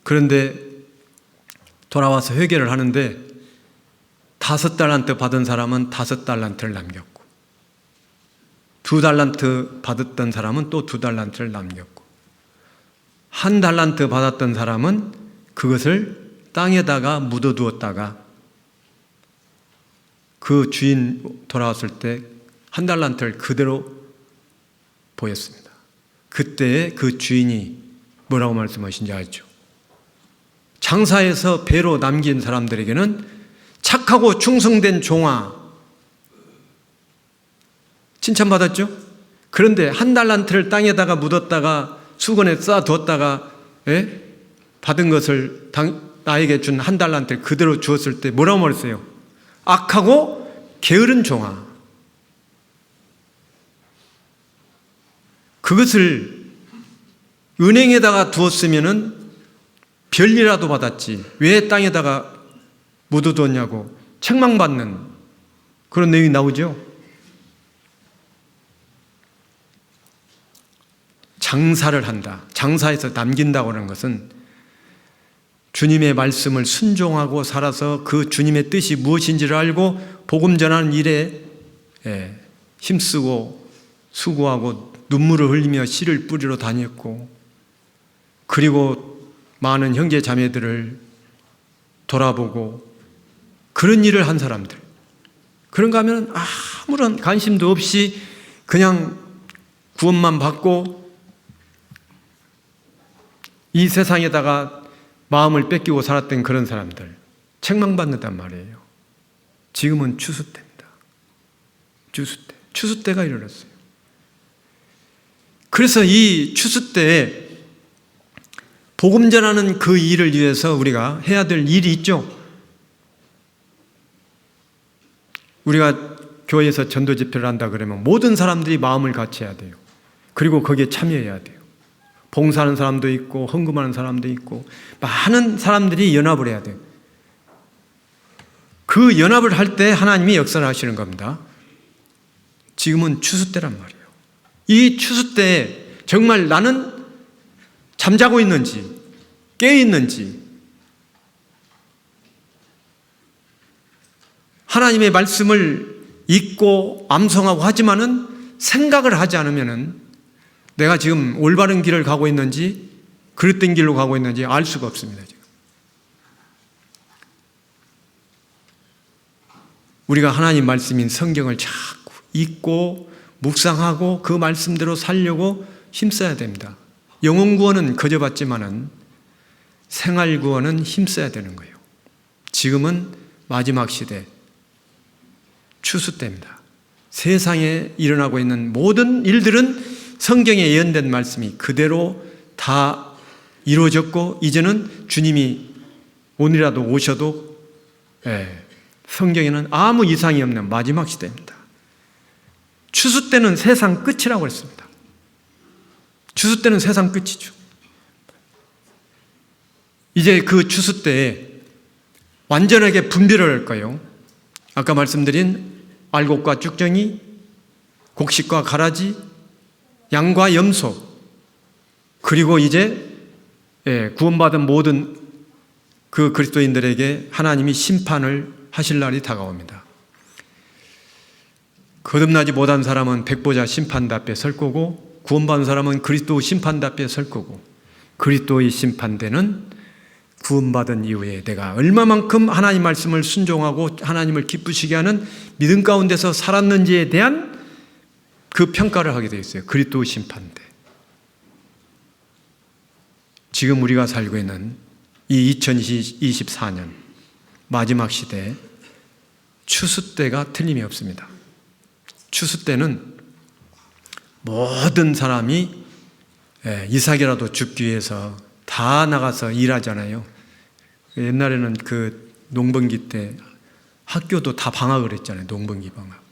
A: 그런데 돌아와서 회개를 하는데 5달란트 받은 사람은 5달란트를 남겼고 2달란트 받았던 사람은 또 2달란트를 남겼고 1달란트 받았던 사람은 그것을 땅에다가 묻어두었다가 그 주인 돌아왔을 때 1달란트를 그대로 보였습니다. 그때 그 주인이 뭐라고 말씀하신지 알죠? 장사해서 배로 남긴 사람들에게는 착하고 충성된 종아 칭찬받았죠? 그런데 1달란트를 땅에다가 묻었다가 수건에 쌓아두었다가 받은 것을 나에게 준 1달란트를 그대로 주었을 때 뭐라고 말했어요? 악하고 게으른 종아. 그것을 은행에다가 두었으면은 별이라도 받았지 왜 땅에다가 묻어두었냐고 책망받는 그런 내용이 나오죠. 장사를 한다. 장사해서 남긴다고 하는 것은 주님의 말씀을 순종하고 살아서 그 주님의 뜻이 무엇인지를 알고 복음 전하는 일에 힘쓰고 수고하고 눈물을 흘리며 씨를 뿌리러 다녔고, 그리고 많은 형제 자매들을 돌아보고 그런 일을 한 사람들, 그런가 하면 아무런 관심도 없이 그냥 구원만 받고 이 세상에다가 마음을 뺏기고 살았던 그런 사람들 책망받는단 말이에요. 지금은 추수때입니다. 추수때가 이르렀어요. 그래서 이 추수때에 복음 전하는 그 일을 위해서 우리가 해야 될 일이 있죠. 우리가 교회에서 전도 집회를 한다 그러면 모든 사람들이 마음을 같이 해야 돼요. 그리고 거기에 참여해야 돼요. 봉사하는 사람도 있고 헌금하는 사람도 있고 많은 사람들이 연합을 해야 돼요. 그 연합을 할 때 하나님이 역사를 하시는 겁니다. 지금은 추수때란 말이에요. 이 추수때에 정말 나는 잠자고 있는지 깨어 있는지, 하나님의 말씀을 읽고 암송하고 하지만은 생각을 하지 않으면은 내가 지금 올바른 길을 가고 있는지 그릇된 길로 가고 있는지 알 수가 없습니다. 지금 우리가 하나님 말씀인 성경을 자꾸 읽고 묵상하고 그 말씀대로 살려고 힘써야 됩니다. 영혼 구원은 거저 받지만은 생활 구원은 힘써야 되는 거예요. 지금은 마지막 시대, 추수 때입니다. 세상에 일어나고 있는 모든 일들은 성경에 예언된 말씀이 그대로 다 이루어졌고, 이제는 주님이 오늘이라도 오셔도 성경에는 아무 이상이 없는 마지막 시대입니다. 추수 때는 세상 끝이라고 했습니다. 추수 때는 세상 끝이죠. 이제 그 추수 때에 완전하게 분별을 할까요? 아까 말씀드린 알곡과 쭉정이, 곡식과 가라지, 양과 염소, 그리고 이제 구원받은 모든 그 그리스도인들에게 하나님이 심판을 하실 날이 다가옵니다. 거듭나지 못한 사람은 백보자 심판대 앞에 설 거고, 구원받은 사람은 그리스도 심판대 앞에 설 거고, 그리스도의 심판대는 구원받은 이후에 내가 얼마만큼 하나님 말씀을 순종하고 하나님을 기쁘시게 하는 믿음 가운데서 살았는지에 대한 그 평가를 하게 되어 있어요. 그리스도 심판대. 지금 우리가 살고 있는 이 2024년 마지막 시대에 추수 때가 틀림이 없습니다. 추수 때는 모든 사람이 이삭이라도 죽기 위해서 다 나가서 일하잖아요. 옛날에는 그 농번기 때 학교도 다 방학을 했잖아요. 농번기 방학.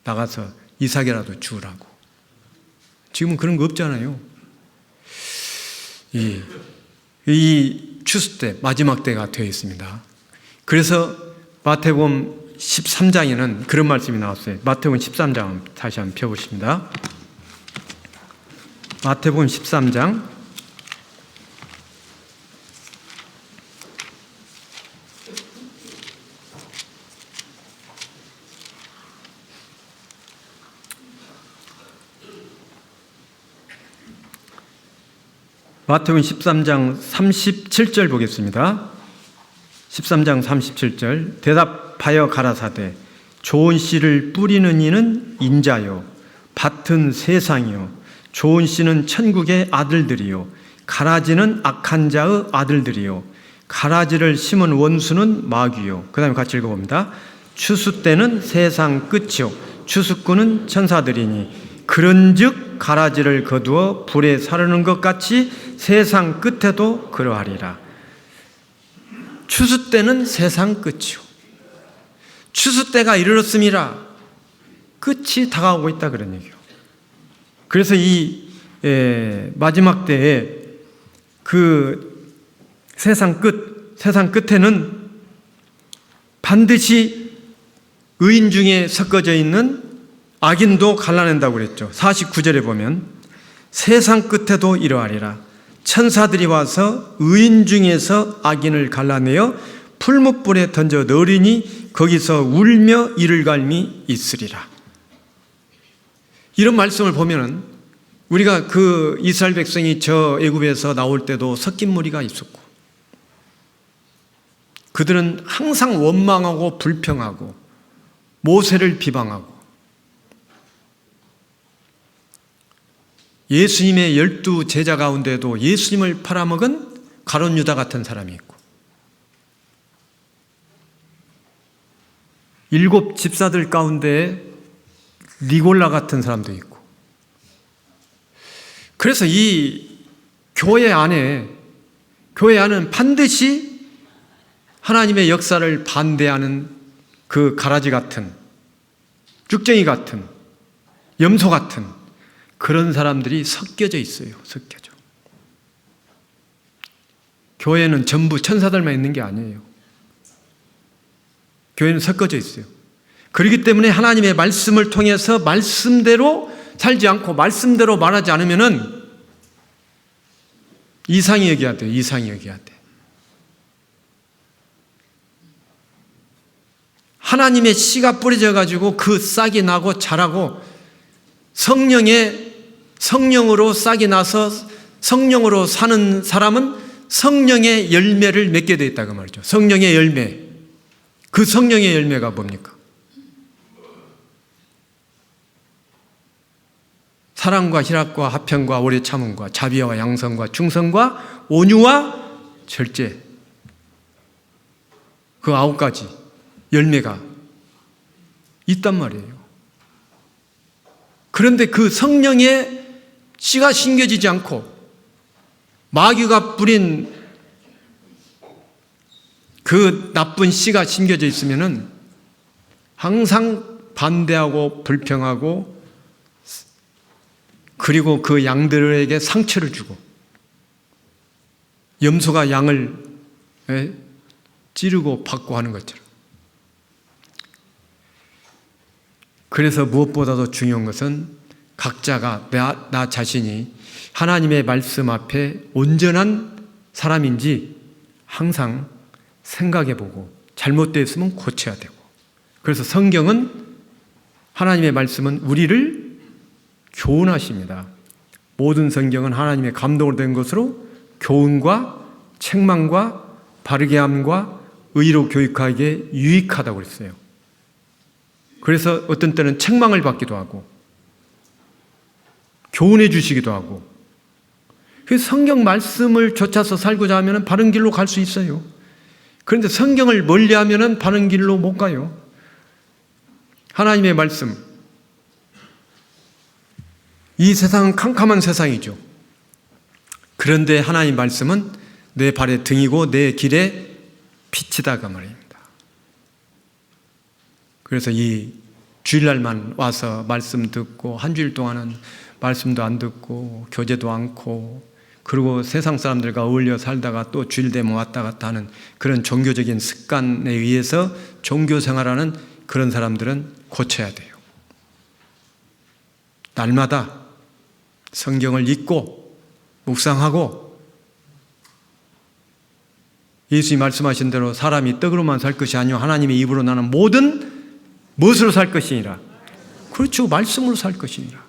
A: 나가서 이삭이라도 주우라고. 지금은 그런 거 없잖아요. 이 추수 때, 마지막 때가 되어 있습니다. 그래서 마태복음 13장에는 그런 말씀이 나왔어요. 마태복음 13장 다시 한번 펴보십니다. 마태복음 13장 마태복음 13장 37절 보겠습니다. 13장 37절. 대답하여 가라사대 좋은 씨를 뿌리는 이는 인자요 밭은 세상이요 좋은 씨는 천국의 아들들이요 가라지는 악한 자의 아들들이요 가라지를 심은 원수는 마귀요. 그 다음에 같이 읽어봅니다. 추수 때는 세상 끝이요 추수꾼은 천사들이니 그런즉 가라지를 거두어 불에 사르는 것 같이 세상 끝에도 그러하리라. 추수 때는 세상 끝이요 추수 때가 이르렀음이라. 끝이 다가오고 있다 그런 얘기요. 그래서 이 마지막 때에 그 세상 끝에는 반드시 의인 중에 섞어져 있는 악인도 갈라낸다고 그랬죠. 49절에 보면 세상 끝에도 이러하리라. 천사들이 와서 의인 중에서 악인을 갈라내어 풀무불에 던져 넣으리니 거기서 울며 이를 갈미 있으리라. 이런 말씀을 보면은 우리가 그 이스라엘 백성이 저 애굽에서 나올 때도 섞인 무리가 있었고, 그들은 항상 원망하고 불평하고 모세를 비방하고, 예수님의 12 제자 가운데도 예수님을 팔아먹은 가룟 유다 같은 사람이 있고, 7 집사들 가운데 니골라 같은 사람도 있고, 그래서 이 교회 안에는 반드시 하나님의 역사를 반대하는 그 가라지 같은, 쭉정이 같은, 염소 같은 그런 사람들이 섞여져 있어요. 섞여져. 교회는 전부 천사들만 있는 게 아니에요. 교회는 섞어져 있어요. 그렇기 때문에 하나님의 말씀을 통해서 말씀대로 살지 않고 말씀대로 말하지 않으면은 이상히 여겨야 돼요. 이상히 여겨야 돼. 하나님의 씨가 뿌려져 가지고 그 싹이 나고 자라고 성령으로 싹이 나서 성령으로 사는 사람은 성령의 열매를 맺게 되어 있다고 말이죠. 성령의 열매. 그 성령의 열매가 뭡니까? 사랑과 희락과 화평과 오래 참음과 자비와 양성과 충성과 온유와 절제. 그 9가지 열매가 있단 말이에요. 그런데 그 성령의 씨가 심겨지지 않고 마귀가 뿌린 그 나쁜 씨가 심겨져 있으면은 항상 반대하고 불평하고, 그리고 그 양들에게 상처를 주고, 염소가 양을 찌르고 받고 하는 것처럼. 그래서 무엇보다도 중요한 것은 각자가 나 자신이 하나님의 말씀 앞에 온전한 사람인지 항상 생각해보고 잘못되었으면 고쳐야 되고, 그래서 성경은, 하나님의 말씀은 우리를 교훈하십니다. 모든 성경은 하나님의 감동으로 된 것으로 교훈과 책망과 바르게 함과 의로 교육하기에 유익하다고 그랬어요. 그래서 어떤 때는 책망을 받기도 하고 교훈해 주시기도 하고, 그 성경 말씀을 쫓아서 살고자 하면 바른 길로 갈 수 있어요. 그런데 성경을 멀리하면 바른 길로 못 가요. 하나님의 말씀, 이 세상은 캄캄한 세상이죠. 그런데 하나님의 말씀은 내 발의 등이고 내 길의 빛이다가 말입니다. 그래서 이 주일날만 와서 말씀 듣고 한 주일 동안은 말씀도 안 듣고 교제도 않고, 그리고 세상 사람들과 어울려 살다가 또 주일 되면 왔다 갔다 하는 그런 종교적인 습관에 의해서 종교 생활하는 그런 사람들은 고쳐야 돼요. 날마다 성경을 읽고 묵상하고, 예수님이 말씀하신 대로 사람이 떡으로만 살 것이 아니요 하나님의 입으로 나는 모든 무엇으로 살 것이니라. 그렇죠. 말씀으로 살 것이니라.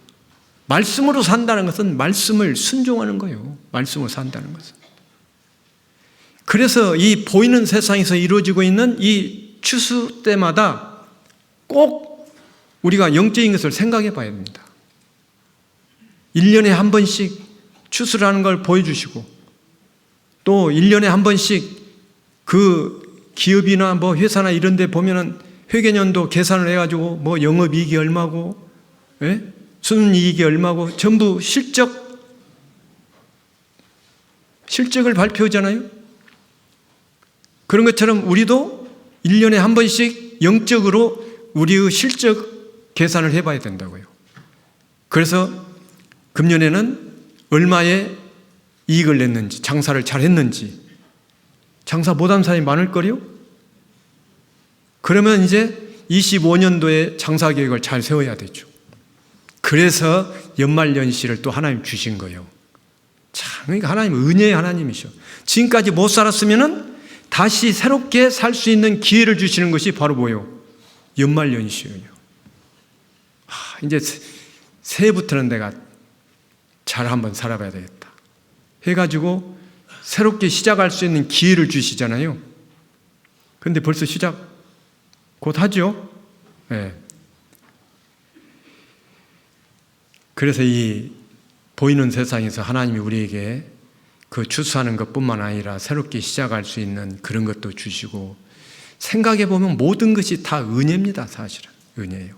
A: 말씀으로 산다는 것은 말씀을 순종하는 거예요. 말씀으로 산다는 것은. 그래서 이 보이는 세상에서 이루어지고 있는 이 추수 때마다 꼭 우리가 영적인 것을 생각해 봐야 됩니다. 1년에 한 번씩 추수라는 걸 보여주시고, 또 1년에 한 번씩 그 기업이나 뭐 회사나 이런 데 보면은 회계년도 계산을 해가지고 뭐 영업이익이 얼마고, 순이익이 얼마고 전부 실적을 발표하잖아요. 그런 것처럼 우리도 1년에 한 번씩 영적으로 우리의 실적 계산을 해봐야 된다고요. 그래서 금년에는 얼마의 이익을 냈는지, 장사를 잘 했는지. 장사 못한 사람이 많을 거요? 그러면 이제 25년도에 장사 계획을 잘 세워야 되죠. 그래서 연말연시를 또 하나님 주신 거예요. 참, 그러니까 하나님은 은혜의 하나님이셔. 지금까지 못 살았으면은 다시 새롭게 살 수 있는 기회를 주시는 것이 바로 뭐예요? 연말연시예요. 이제 새해부터는 내가 잘 한번 살아봐야 되겠다 해가지고 새롭게 시작할 수 있는 기회를 주시잖아요. 그런데 벌써 시작 곧 하죠. 네. 그래서 이 보이는 세상에서 하나님이 우리에게 그 추수하는 것뿐만 아니라 새롭게 시작할 수 있는 그런 것도 주시고, 생각해 보면 모든 것이 다 은혜입니다. 사실은 은혜예요.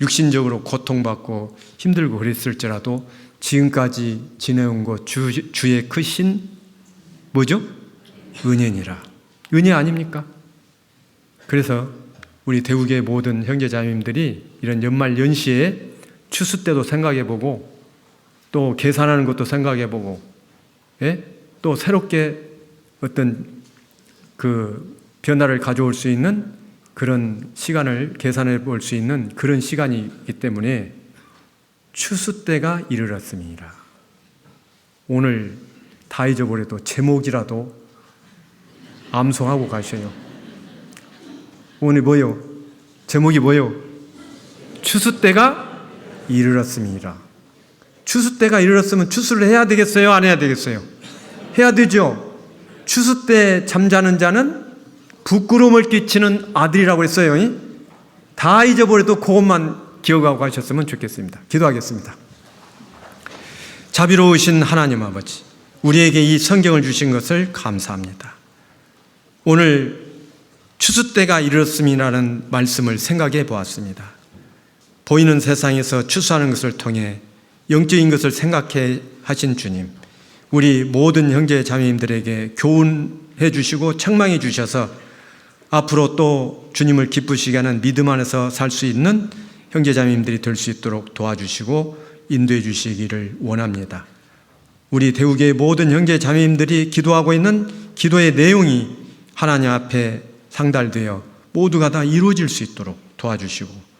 A: 육신적으로 고통받고 힘들고 그랬을지라도 지금까지 지내온 것 주의 크신 뭐죠? 은혜니라. 은혜 아닙니까? 그래서 우리 대우교회 모든 형제자매님들이 이런 연말 연시에 추수 때도 생각해보고 또 계산하는 것도 생각해보고, 예? 또 새롭게 어떤 그 변화를 가져올 수 있는 그런 시간을 계산해 볼 수 있는 그런 시간이기 때문에 추수 때가 이르렀습니다. 오늘 다 잊어버려도 제목이라도 암송하고 가셔요. 오늘 뭐요? 제목이 뭐요? 추수 때가 이르렀습니다. 추수 때가 이르렀으면 추수를 해야 되겠어요? 안 해야 되겠어요? 해야 되죠. 추수 때 잠자는 자는 부끄러움을 끼치는 아들이라고 했어요. 다 잊어버려도 그것만 기억하고 가셨으면 좋겠습니다. 기도하겠습니다. 자비로우신 하나님 아버지, 우리에게 이 성경을 주신 것을 감사합니다. 오늘 추수 때가 이르렀음이라는 말씀을 생각해 보았습니다. 보이는 세상에서 추수하는 것을 통해 영적인 것을 생각해 하신 주님, 우리 모든 형제 자매님들에게 교훈해 주시고 책망해 주셔서 앞으로 또 주님을 기쁘시게 하는 믿음 안에서 살 수 있는 형제 자매님들이 될 수 있도록 도와주시고 인도해 주시기를 원합니다. 우리 대우교회 모든 형제 자매님들이 기도하고 있는 기도의 내용이 하나님 앞에 상달되어 모두가 다 이루어질 수 있도록 도와주시고,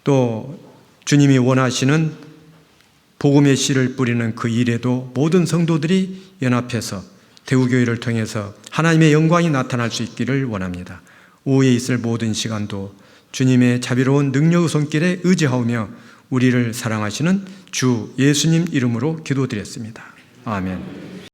A: 또 주님이 원하시는 복음의 씨를 뿌리는 그 일에도 모든 성도들이 연합해서 대우교회를 통해서 하나님의 영광이 나타날 수 있기를 원합니다. 오후에 있을 모든 시간도 주님의 자비로운 능력의 손길에 의지하오며 우리를 사랑하시는 주 예수님 이름으로 기도드렸습니다. 아멘.